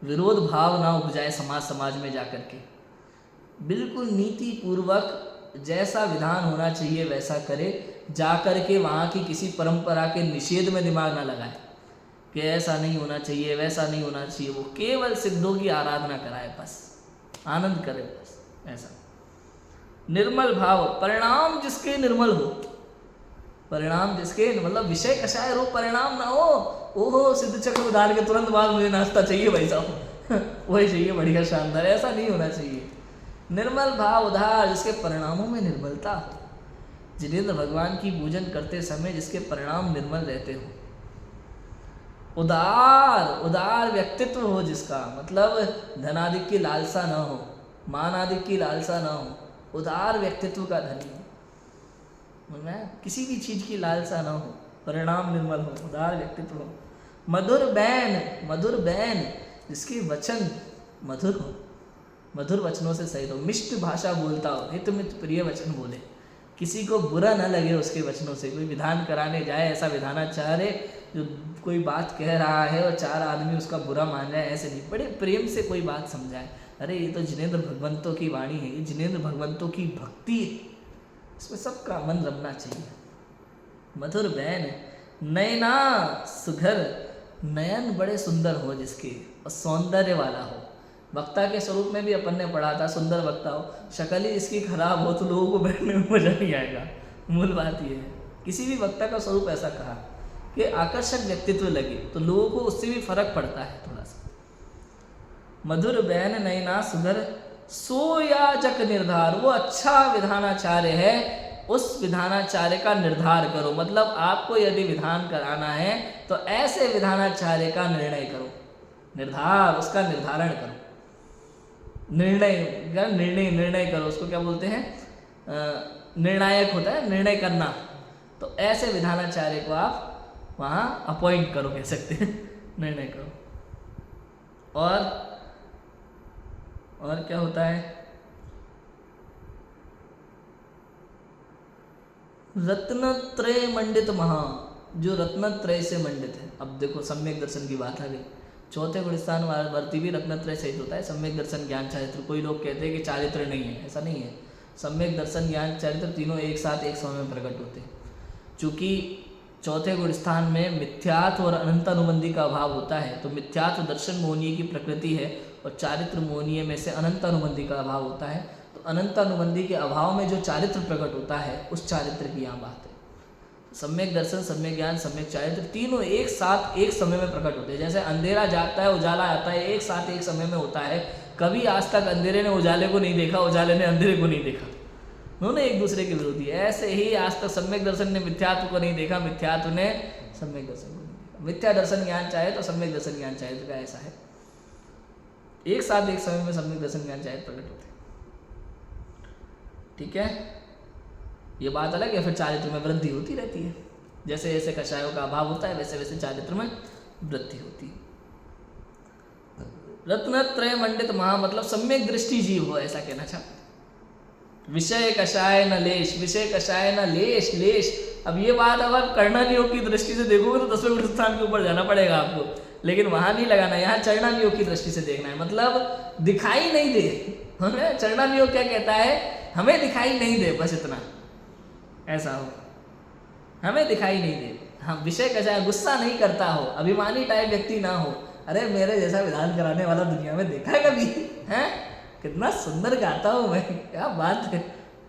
विरोध भाव ना उपजाए समाज में जाकर के, बिल्कुल नीति पूर्वक जैसा विधान होना चाहिए वैसा करे, जाकर के वहाँ की किसी परंपरा के निषेध में दिमाग ना लगाए कि ऐसा नहीं होना चाहिए, वैसा नहीं होना चाहिए। वो केवल सिद्धों की आराधना कराए, बस आनंद करे, बस ऐसा। निर्मल भाव, परिणाम जिसके निर्मल हो, परिणाम जिसके मतलब विषय कषाय रूप परिणाम ना हो। ओहो सिद्ध चक्र उदार के तुरंत बाद मुझे नाश्ता चाहिए भाई साहब वही चाहिए, बढ़िया शानदार, ऐसा नहीं होना चाहिए। निर्मल भाव उदार, जिसके परिणामों में निर्मलता हो। जिनेंद्र भगवान की पूजन करते समय जिसके परिणाम निर्मल रहते हो। उदार, उदार व्यक्तित्व हो जिसका, मतलब धनादि की लालसा न हो, मान आदि की लालसा न हो, उदार व्यक्तित्व का धनी हो, किसी भी चीज की लालसा न हो, परिणाम निर्मल हो, उदार व्यक्तित्व हो। मधुर बैन, मधुर बैन, जिसके वचन मधुर हो, मधुर वचनों से सहित हो, मिष्ट भाषा बोलता हो, हित मित प्रिय वचन बोले, किसी को बुरा न लगे उसके वचनों से। कोई विधान कराने जाए, ऐसा विधानाचार्य जो कोई बात कह रहा है और चार आदमी उसका बुरा मान रहा है, ऐसे नहीं, बड़े प्रेम से कोई बात समझाए, अरे ये तो जिनेंद्र भगवंतों की वाणी है, ये जिनेंद्र भगवंतों की भक्ति है, इसमें सबका मन रमना चाहिए। मधुर बैन, नयना सुघर, नयन बड़े सुंदर हो जिसके, और सौंदर्य वाला हो। वक्ता के स्वरूप में भी अपन ने पढ़ा था, सुंदर वक्ता हो, शक्ल ही इसकी खराब हो तो लोगों को बैठने में मजा नहीं आएगा। मूल बात ये है, किसी भी वक्ता का स्वरूप ऐसा कहा कि आकर्षक व्यक्तित्व लगे तो लोगों को उससे भी फर्क पड़ता है थोड़ा सा। मधुर बैन नयना सुघर, सोयाजक निर्धार, वो अच्छा विधानाचार्य है, उस विधानाचार्य का निर्धार करो। मतलब आपको यदि विधान कराना है तो ऐसे विधानाचार्य का निर्णय करो, निर्धार, उसका निर्धारण करो, निर्णय करो, उसको क्या बोलते हैं, निर्णायक होता है निर्णय करना। तो ऐसे विधानाचार्य को आप वहाँ अपॉइंट करो, कह सकते हैं, निर्णय करो। और क्या होता है, रत्नत्रय मंडित महा, जो रत्नत्रय से मंडित है। अब देखो सम्यक दर्शन की बात आ गई, चौथे गुणस्थान वर्ती भी रत्नत्रय सहित होता है। सम्यक दर्शन ज्ञान चारित्र, कोई लोग कहते हैं कि चारित्र नहीं है, ऐसा नहीं है। सम्यक दर्शन ज्ञान चारित्र तीनों एक साथ एक समय में प्रकट होते हैं। चूँकि चौथे गुणस्थान में मिथ्यात्व और अनंतानुबंधी का अभाव होता है, तो मिथ्यात्व दर्शन मोहनीय की प्रकृति है और चारित्र मोहनीय में से अनंतानुबंधी का अभाव होता है। तो अनंतानुबंधी के अभाव में जो चारित्र प्रकट होता है, उस चारित्र की यहाँ बात है। सम्यक दर्शन, सम्यक ज्ञान, सम्यक चारित्र, तीनों एक साथ एक समय में प्रकट होते हैं। जैसे अंधेरा जाता है, उजाला आता है, एक साथ एक समय में होता है। कभी आज तक अंधेरे ने उजाले को नहीं देखा, उजाले ने अंधेरे को नहीं देखा, दोनों एक दूसरे के विरोधी है। ऐसे ही आज तक सम्यक दर्शन ने मिथ्यात्व को नहीं देखा, मिथ्यात्व ने सम्यक दर्शन को नहीं देखा। मिथ्या दर्शन ज्ञान चाहे तो सम्यक दर्शन ज्ञान चाहे तो, का ऐसा है, एक साथ एक समय में सम्यक दर्शन ज्ञान चाहे प्रकट होते हैं। ठीक है, ये बात अलग है। फिर चारित्र में वृद्धि होती रहती है, जैसे जैसे कषायों का अभाव होता है वैसे वैसे चारित्र में वृद्धि होती है। रत्नत्रय मंडित महा मतलब सम्यक दृष्टि जीव हो, ऐसा कहना चाहते। विषय कषाय न लेश, विषय कषाय न लेश, लेश। अब ये बात अगर कर्णनियोग की दृष्टि से देखोगे तो 10वें गुण स्थान के ऊपर जाना पड़ेगा आपको, लेकिन वहां नहीं लगाना, यहाँ चरणानियोग की दृष्टि से देखना है। मतलब दिखाई नहीं दे, हमें चरणानियोग क्या कहता है, हमें दिखाई नहीं दे, बस इतना, ऐसा हो, हमें दिखाई नहीं दे। हम विषय कषाय, गुस्सा नहीं करता हो, अभिमानी टाइप व्यक्ति ना हो। अरे मेरे जैसा विधान कराने वाला दुनिया में देखा है कभी? हैं, कितना सुंदर गाता हूँ मैं, क्या बात है,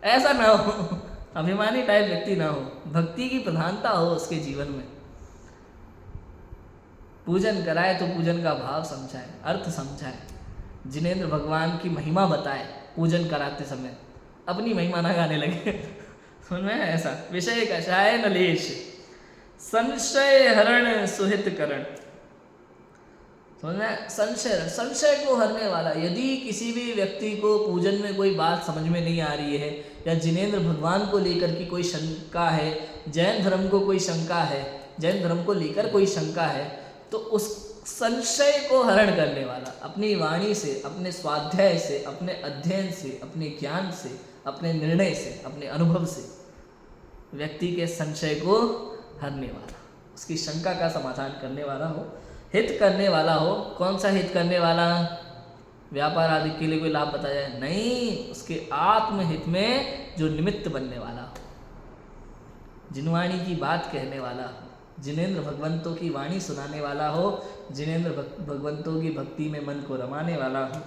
ऐसा ना हो, अभिमानी टाइप व्यक्ति ना हो, भक्ति की प्रधानता हो उसके जीवन में। पूजन कराए तो पूजन का भाव समझाए, अर्थ समझाए, जिनेंद्र भगवान की महिमा बताए पूजन कराते समय, अपनी महिमा ना गाने लगे। सुन में ऐसा, विषय कषाय नलेश, संशय हरण सुहित करण। संशय, संशय को हरने वाला। यदि किसी भी व्यक्ति को पूजन में कोई बात समझ में नहीं आ रही है, या जिनेंद्र भगवान को लेकर की कोई शंका है, जैन धर्म को कोई शंका है, जैन धर्म को लेकर कोई शंका है, तो उस संशय को हरण करने वाला अपनी वाणी से, अपने स्वाध्याय से, अपने अध्ययन से, अपने ज्ञान से, अपने निर्णय से, अपने अनुभव से व्यक्ति के संशय को हरने वाला, उसकी शंका का समाधान करने वाला हो, हित करने वाला हो। कौन सा हित करने वाला? व्यापार आदि के लिए कोई लाभ बताया जाए? नहीं, उसके आत्महित में जो निमित्त बनने वाला हो, जिनवाणी की बात कहने वाला हो, जिनेंद्र भगवंतों की वाणी सुनाने वाला हो, जिनेंद्र भगवंतों की भक्ति में मन को रमाने वाला हो,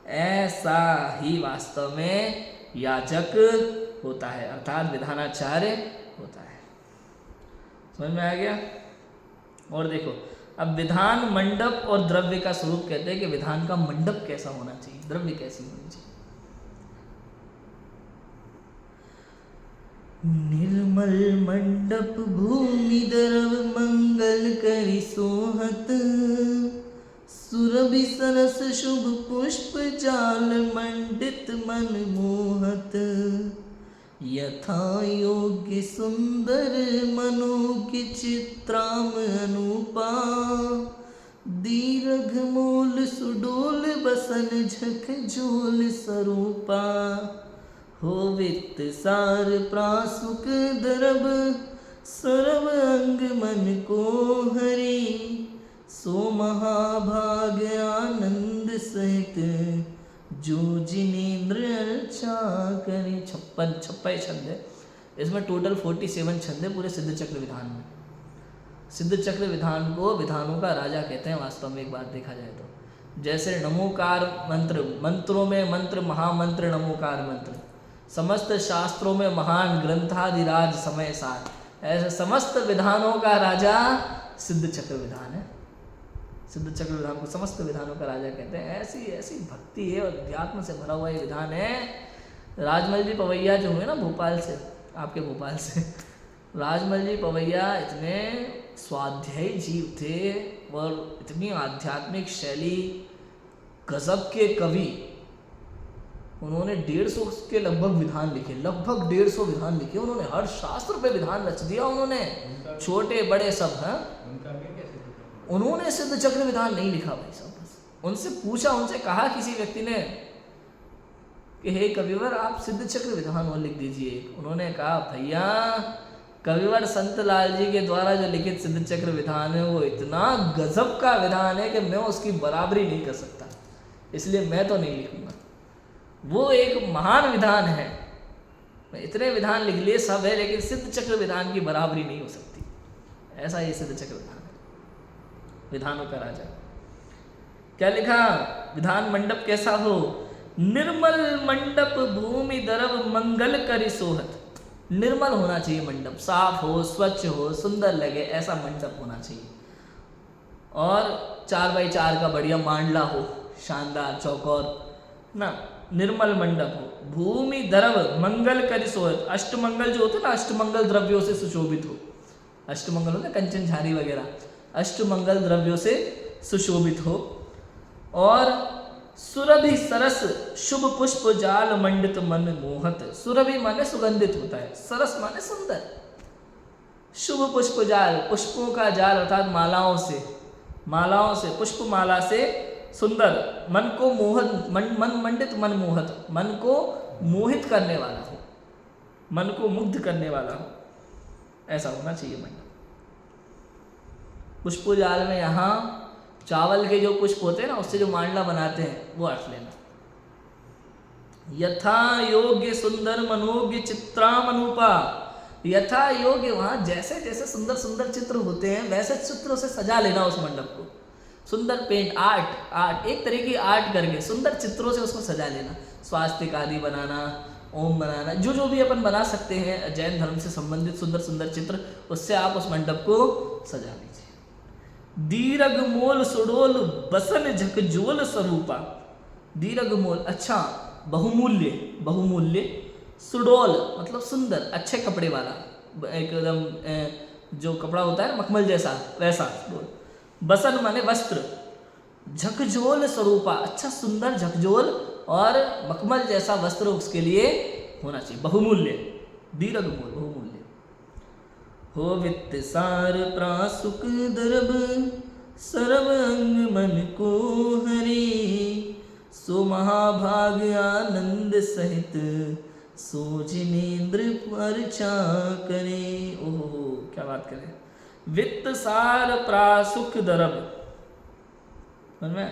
ऐसा ही वास्तव में याजक होता है, अर्थात विधानाचार्य होता है। समझ में आ गया? और देखो, अब विधान मंडप और द्रव्य का स्वरूप कहते हैं कि विधान का मंडप कैसा होना चाहिए, द्रव्य कैसी होनी चाहिए। निर्मल मंडप भूमि दरव मंगल करि सोहत, सुरभि सरस शुभ पुष्प जाल मंडित मन मोहत, यथा योग्य सुंदर मनोज्ञ चित्राम अनुपा, दीर्घ मूल सुडोल बसन झक झोल स्वरूपा, हो वित्त सार प्रासुक दरब सर्व अंग मन को हरि, सो महाभाग आनंद सहित जो जिनेंद्र अर्चा करे। 56 छंद है इसमें, टोटल 47 छंद है पूरे सिद्ध चक्र विधान में। सिद्ध चक्र विधान को विधानों का राजा कहते हैं वास्तव में, एक बात देखा जाए तो। जैसे नमोकार मंत्र, मंत्रों में मंत्र महामंत्र नमोकार मंत्र, समस्त शास्त्रों में महान ग्रंथाधिराज समय सार, ऐसे समस्त विधानों का राजा सिद्ध चक्र विधान है। सिद्ध चक्र विधान को समस्त विधानों का राजा कहते हैं। ऐसी ऐसी भक्ति है और अध्यात्म से भरा हुआ ये विधान है। राजमल जी पवैया जो हुए ना भोपाल से, आपके भोपाल से, राजमल जी पवैया इतने स्वाध्यायी जीव थे और इतनी आध्यात्मिक शैली, गजब के कवि। उन्होंने 150 के लगभग विधान लिखे, लगभग 150 विधान लिखे उन्होंने। हर शास्त्र पे विधान रच दिया उन्होंने, छोटे बड़े सब। हैं, उन्होंने सिद्ध चक्र विधान नहीं लिखा भाई साहब। बस उनसे पूछा, उनसे कहा किसी व्यक्ति ने कि हे कविवर आप सिद्ध चक्र विधान और लिख दीजिए। उन्होंने कहा भैया कविवर संत लाल जी के द्वारा जो लिखित सिद्ध चक्र विधान है वो इतना गजब का विधान है कि मैं उसकी बराबरी नहीं कर सकता, इसलिए मैं तो नहीं लिखूंगा। वो एक महान विधान है, मैं इतने विधान लिख लिए सब है, लेकिन सिद्ध चक्र विधान की बराबरी नहीं हो सकती। ऐसा ये सिद्ध चक्र विधान है, विधानों का राजा। क्या लिखा? विधान मंडप कैसा हो? निर्मल मंडप भूमि दरव मंगल करि सोहत। निर्मल होना चाहिए मंडप, साफ हो, स्वच्छ हो, सुंदर लगे, ऐसा मंडप होना चाहिए। और 4x4 का बढ़िया मांडला हो, शानदार चौकोर ना, निर्मल मंडप हो। भूमि द्रव मंगल करि सोहत, अष्टमंगल जो होते हैं ना, अष्टमंगल द्रव्यों से सुशोभित हो। अष्टमंगल होते हैं कंचन झारी वगैरह, अष्टमंगल द्रव्यों से सुशोभित हो। और सुरभि सरस शुभ पुष्प जाल मंडित मन मोहत। सुरभि माने सुगंधित होता है, सरस माने सुंदर। शुभ पुष्प जाल, पुष्पों का जाल अर्थात मालाओं से, मालाओं से, पुष्प माला से सुंदर, मन को मोहत, मन मंडित मन मोहत, मन को मोहित करने वाला हो, मन को मुग्ध करने वाला हो, ऐसा होना चाहिए मंडप। पुष्प जाल में यहाँ चावल के जो पुष्प होते हैं ना, उससे जो मांडला बनाते हैं वो अर्थ लेना। यथा योग्य सुंदर मनोज्ञ चित्रामनुपा, यथा योग्य, वहां जैसे जैसे सुंदर सुंदर चित्र होते हैं वैसे चित्रों से सजा लेना उस मंडप को। सुंदर पेंट, आर्ट एक तरह की आर्ट करके सुंदर चित्रों से उसको सजा लेना। स्वास्तिक आदि बनाना, ओम बनाना, जो भी अपन बना सकते हैं जैन धर्म से संबंधित सुंदर सुंदर चित्र, उससे आप उस मंडप को सजा लीजिए। दीर्घ मोल सुडोल बसन झकझोल स्वरूपा, दीर्घ मोल अच्छा, बहुमूल्य, बहुमूल्य, सुडोल मतलब सुंदर, अच्छे कपड़े वाला, एकदम जो कपड़ा होता है मखमल जैसा, वैसा सुडोल। बसन माने वस्त्र, झकझोल स्वरूपा, अच्छा सुंदर झकझोल और मखमल जैसा वस्त्र उसके लिए होना चाहिए। बहुमूल्य, दीर्घ मोल, बहुमूल्य हो। वित्त सार प्रासुक दरब सर्व अंग मन को हरे, सो महाभाग आनंद सहित सो जिनेन्द्र अर्चा करे। ओहो क्या बात करें। वित्त सार प्रासुक दरब, में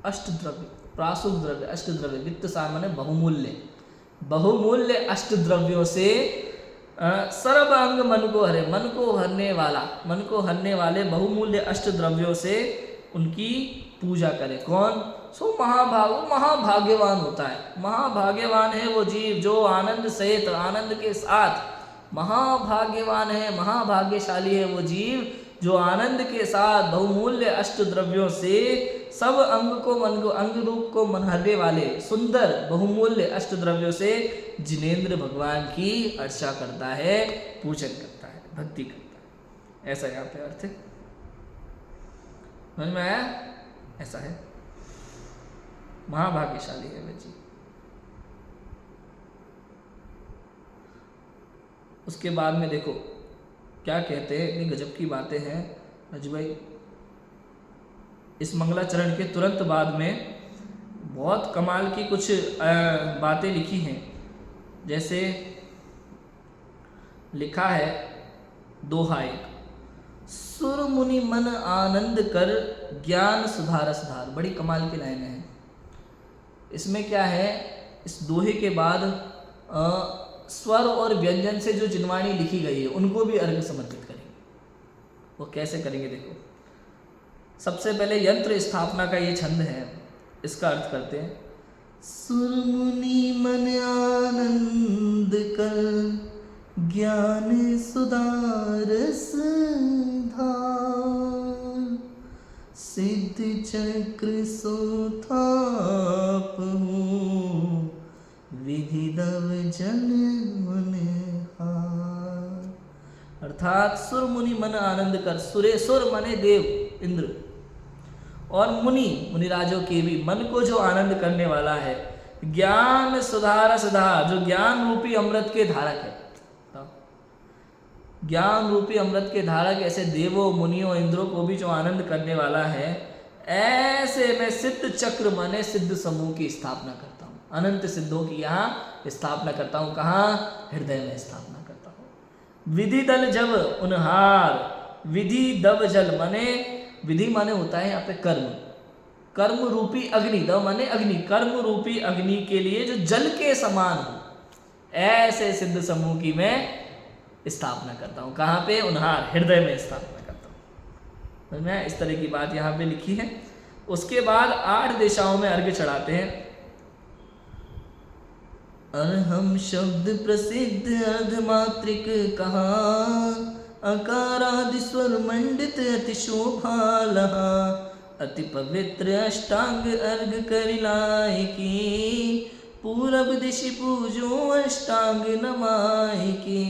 अष्ट द्रव्य, प्रासुक द्रव्य, अष्ट द्रव्य, वित्त सार माने बहुमूल्य, बहुमूल्य अष्ट द्रव्यों से सर्व अंग मन को हरे, मन को हरने वाला, मन को हरने वाले बहुमूल्य अष्ट द्रव्यों से उनकी पूजा करे। कौन? सो महाभाग, महाभाग्यवान होता है, महाभाग्यवान है वो जीव जो आनंद सहित, आनंद के साथ, महाभाग्यवान है, महाभाग्यशाली है वो जीव जो आनंद के साथ बहुमूल्य अष्ट द्रव्यों से सब अंग को, मन को, अंग रूप को मन हरने वाले सुंदर बहुमूल्य अष्ट द्रव्यों से जिनेंद्र भगवान की अर्चा करता है, पूजन करता है, भक्ति करता है। ऐसा यहाँ पे अर्थ है, समझ में आया? ऐसा है, महाभाग्यशाली है वह जीव। उसके बाद में देखो क्या कहते हैं, इतनी गजब की बातें हैं राजू भाई। इस मंगलाचरण के तुरंत बाद में बहुत कमाल की कुछ बातें लिखी हैं। जैसे लिखा है दोहा एक, सुर मुनि मन आनंद कर ज्ञान सुधार सुधार, बड़ी कमाल की लाइनें हैं। इसमें क्या है, इस दोहे के बाद स्वर और व्यंजन से जो जिनवाणी लिखी गई है उनको भी अर्घ्य समर्पित करेंगे। वो कैसे करेंगे देखो। सबसे पहले यंत्र स्थापना का ये छंद है, इसका अर्थ करते हैं। सुर मुनि मन आनंद कर ज्ञान सुधारस धार, सिद्ध चक्र सोथाप हूँ विधि दव जन मन हार। अर्थात सुर मुनि मन आनंद कर, सुरेश्वर माने देव इंद्र, और मुनि मुनिराजों के भी मन को जो आनंद करने वाला है, ज्ञान सुधार सदा, जो ज्ञान रूपी अमृत के धारक है। ज्ञान रूपी अमृत के धारक ऐसे देवों मुनियों इंद्रों को भी जो आनंद करने वाला है, ऐसे मैं सिद्ध चक्र माने सिद्ध समूह की स्थापना करता हूँ, अनंत सिद्धों की यहाँ स्थापना करता हूँ। कहाँ? हृदय में स्थापना करता हूँ। विधि दल जब उनहार, विधि दब जल माने, विधि माने होता है यहाँ पे कर्म, कर्म रूपी अग्नि, दव माने अग्नि, कर्म रूपी अग्नि के लिए जो जल के समान हो, ऐसे सिद्ध समूह की मैं स्थापना करता हूँ। कहाँ पे? उनहार, हृदय में स्थापना करता हूँ। मैं इस तरह की बात यहाँ पे लिखी है। उसके बाद 8 दिशाओं में अर्घ्य चढ़ाते हैं। अर्हम शब्द प्रसिद्ध अर्धमात्रिक कहा, अकारादि स्वर मंडित अति शोभा लहा, अति पवित्र अष्टांग अर्घ करिलाय की, पूरब दिशि पूजो अष्टांग नमाय की।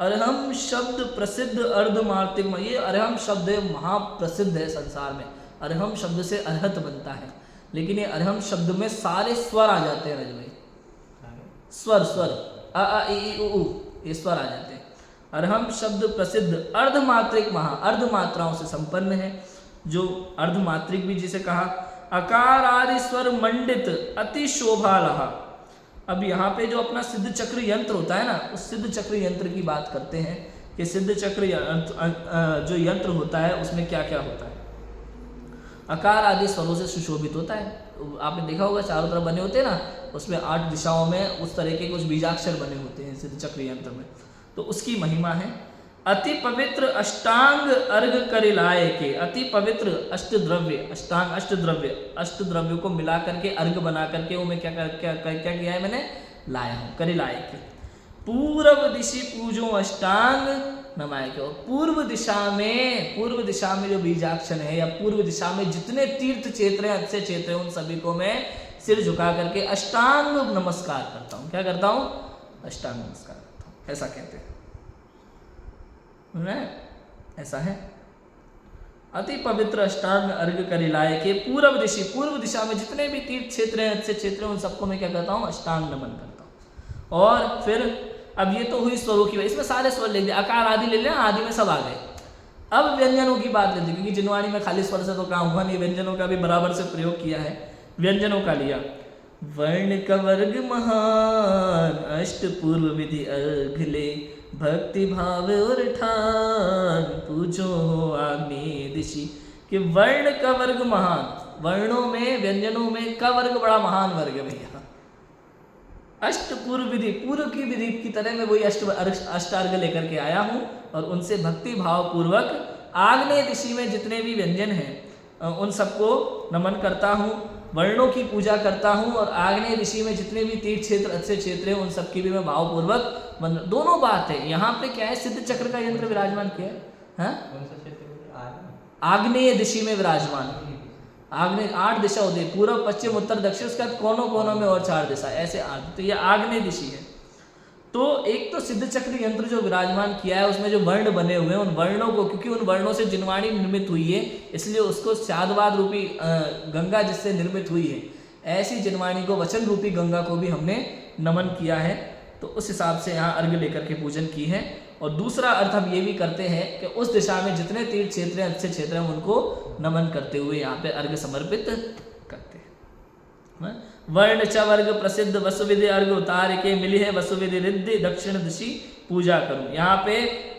अर्हम शब्द प्रसिद्ध अर्धमात्रिक, ये अर्हम शब्द महाप्रसिद्ध है संसार में। अर्हम शब्द से अर्हत बनता है, लेकिन ये अर्हम शब्द में सारे स्वर आ जाते हैं रज भाई, स्वर स्वर अ आ इ ई उ ऊ, ये स्वर आ जाते हैं। अर्हम शब्द प्रसिद्ध अर्धमात्रिक महा, अर्धमात्राओं से संपन्न है, जो अर्धमात्रिक भी जिसे कहा। अकार आदि स्वर मंडित अति शोभा लहा। अब यहाँ पे जो अपना सिद्ध चक्र यंत्र होता है ना, उस सिद्ध चक्र यंत्र की बात करते हैं कि सिद्ध चक्र जो यंत्र होता है उसमें क्या क्या होता है। आकार आदि स्वरों से सुशोभित होता है। आपने देखा होगा चारों तरफ बने होते हैं ना, उसमें 8 दिशाओं में उस तरह के कुछ बीजाक्षर बने होते हैं सिद्ध चक्र यंत्र में, तो उसकी महिमा है। अति पवित्र अष्टांग अर्घ करिलाय के, अति पवित्र अष्टद्रव्य, अष्टांग अष्टद्रव्य, अष्टद्रव्यों को मिला करके अर्घ बना करके वो मैं क्या किया है मैंने, लाया हूँ। करिलाय के पूर्व दिशि पूजो अष्टांग नमाय के, पूर्व दिशा में जो बीजाक्षर है या पूर्व दिशा में जितने तीर्थ क्षेत्र हैं, अच्छे क्षेत्र हैं, उन सभी को मैं सिर झुका करके अष्टांग नमस्कार करता हूँ। क्या करता हूँ, अष्टांग नमस्कार करता हूँ, ऐसा कहते हैं। ऐसा है। अति पवित्र अष्टांग अर्घ करिलाय के पूर्व दिशा में जितने भी तीर्थ क्षेत्र हैं, अच्छे क्षेत्र हैं, उन सबको मैं क्या करता हूँ, अष्टांग नमन करता हूँ। और फिर अब ये तो हुई स्वरों की, इसमें सारे स्वर ले लिया, आकार आदि ले लिया, आदि में सब आ गए। अब व्यंजनों की बात लेते, क्योंकि जिनवाणी में खाली स्वर से तो काम हुआ नहीं, व्यंजनों का भी बराबर से प्रयोग किया है। व्यंजनों का लिया, वर्ण का वर्ग महान, अष्ट पूर्व विधि अर्घ ले, भक्ति भाव और ठान, पूजो हो आग्नेय दिशि। कि वर्ण का वर्ग महान, वर्णों में व्यंजनों में का वर्ग बड़ा महान वर्ग है भैया। अष्ट पूर्व विधि, पूर्व की विधि की तरह मैं वही अष्टार्घ लेकर के आया हूँ, और उनसे भक्ति भाव पूर्वक आग्नेय दिशि में जितने भी व्यंजन हैं उन सबको नमन करता हूँ, वर्णों की पूजा करता हूँ, और आग्नेय दिशि में जितने भी तीर्थ क्षेत्र अच्छे क्षेत्र हैं उन सबकी भी मैं भावपूर्वक दोनों बात है। यहाँ पे क्या है, सिद्ध चक्र का यंत्र विराजमान किया है, आग्नेय दिशि में विराजमान। आग्नेय 8 दिशा होती है, पूर्व पश्चिम उत्तर दक्षिण, उसका कोनों कोनों में और 4 दिशा, ऐसे 8, तो ये आग्नेय दिशि है। तो एक तो सिद्ध चक्र यंत्र जो विराजमान किया है, उसमें जो वर्ण बने हुए हैं, उन वर्णों को, क्योंकि उन वर्णों से जिनवाणी निर्मित हुई है, इसलिए उसको स्यादवाद रूपी गंगा जिससे निर्मित हुई है, ऐसी जिनवाणी को, वचन रूपी गंगा को भी हमने नमन किया है। तो उस हिसाब से यहाँ अर्घ लेकर के पूजन की है। और दूसरा अर्थ हम ये भी करते हैं कि उस दिशा में जितने तीर्थ क्षेत्र हैं, अच्छे क्षेत्र हैं, उनको नमन करते हुए यहाँ पे अर्घ समर्पित करते हैं। वर्ण च वर्ग प्रसिद्ध वसुविधि अर्घ उतार के, मिली है वसुविधि रिद्धि दक्षिण दिशि पूजा करूं। यहाँ पे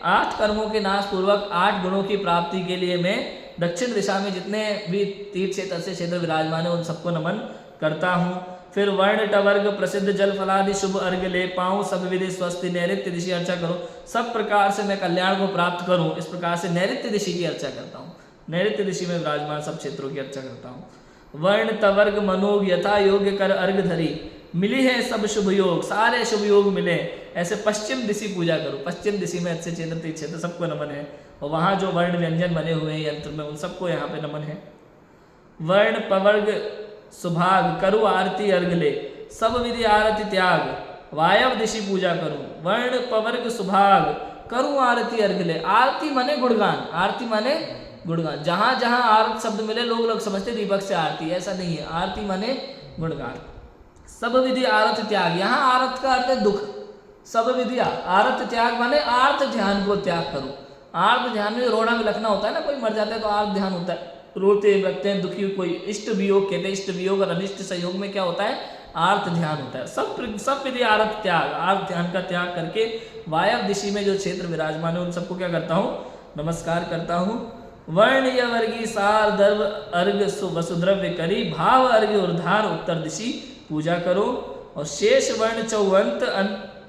8 कर्मों के नाश पूर्वक 8 गुणों की प्राप्ति के लिए मैं दक्षिण दिशा में जितने भी तीर्थ क्षेत्र से क्षेत्र विराजमान है उन सबको नमन करता हूँ। फिर वर्ण टवर्ग प्रसिद्ध जल फलादि शुभ अर्घ ले पाऊँ, सब विधि स्वस्ति नैऋत्य दिशि अर्चा करूँ, सब प्रकार से मैं कल्याण को प्राप्त करूँ, इस प्रकार से नैऋत्य दिशि की अर्चा करता हूँ। नैऋत्य दिशि में विराजमान सब क्षेत्रों की अर्चा करता हूँ। वर्ण तवर्ग मनोग यथा योग्य कर अर्घ धरी, मिली है सब शुभ योग, सारे शुभ योग मिले, ऐसे पश्चिम दिशि पूजा करूँ। पश्चिम दिशि में अच्छे क्षेत्र तीर्थ क्षेत्र सबको नमन है, और वहाँ जो वर्ण व्यंजन बने हुए हैं यंत्र में उन सबको यहाँ पे नमन है। वर्ण पवर्ग सुभाग करूँ आरती अर्घ ले, सब विधि आरती त्याग, वायव दिशि पूजा करूँ। वर्ण पवर्ग सुभाग करूँ आरती अर्घ ले, आरती माने गुणगान, आरती माने गुणगान। जहाँ जहाँ आरत शब्द मिले लोग समझते दीपक से आरती, ऐसा नहीं है, आरती माने गुणगान। सब विधि आरत त्याग, यहाँ आरत का अर्थ है दुख, सब विधि आरत त्याग माने आर्त ध्यान को त्याग करो। आर्त ध्यान में रोना विलखना होता है ना, कोई मर जाता है तो आर्त ध्यान होता है, रोते रखते हैं दुखी, कोई इष्ट वियोग कहते हैं, इष्ट वियोग और अनिष्ट संयोग में क्या होता है, आर्त ध्यान होता है। सब विधि आरत त्याग, आर्त ध्यान का त्याग करके वायव्य दिशि में जो क्षेत्र विराजमान है उन सबको क्या करता हूँ, नमस्कार करता हूँ। वर्ण या वर्गी सार दर्भ अर्घ वसुद्रव्य करी, भाव अर्घ उर्धार उत्तर दिशि पूजा करो। और शेष वर्ण चौवंत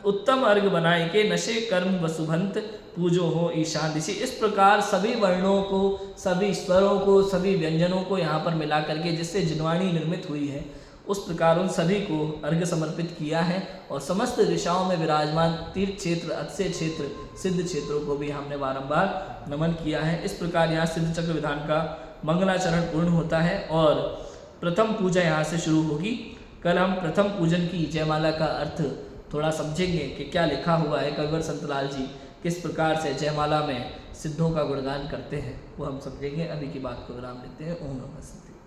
उत्तम अर्घ बनाए के, नशे कर्म वसुभंत पूजो हो ईशान दिशि। इस प्रकार सभी वर्णों को, सभी स्वरों को, सभी व्यंजनों को यहाँ पर मिला करके जिससे जिनवाणी निर्मित हुई है उस प्रकार उन सभी को अर्घ्य समर्पित किया है और समस्त दिशाओं में विराजमान तीर्थ क्षेत्र, अक्षय क्षेत्र, सिद्ध क्षेत्रों को भी हमने बारंबार नमन किया है। इस प्रकार यहाँ सिद्ध चक्र विधान का मंगलाचरण पूर्ण होता है और प्रथम पूजा यहाँ से शुरू होगी। कल हम प्रथम पूजन की जयमाला का अर्थ थोड़ा समझेंगे कि क्या लिखा हुआ है, कविवर संतलाल जी किस प्रकार से जयमाला में सिद्धों का गुणगान करते हैं, वो हम समझेंगे। अभी की बात को विराम देते हैं। ओम नमः शिवाय।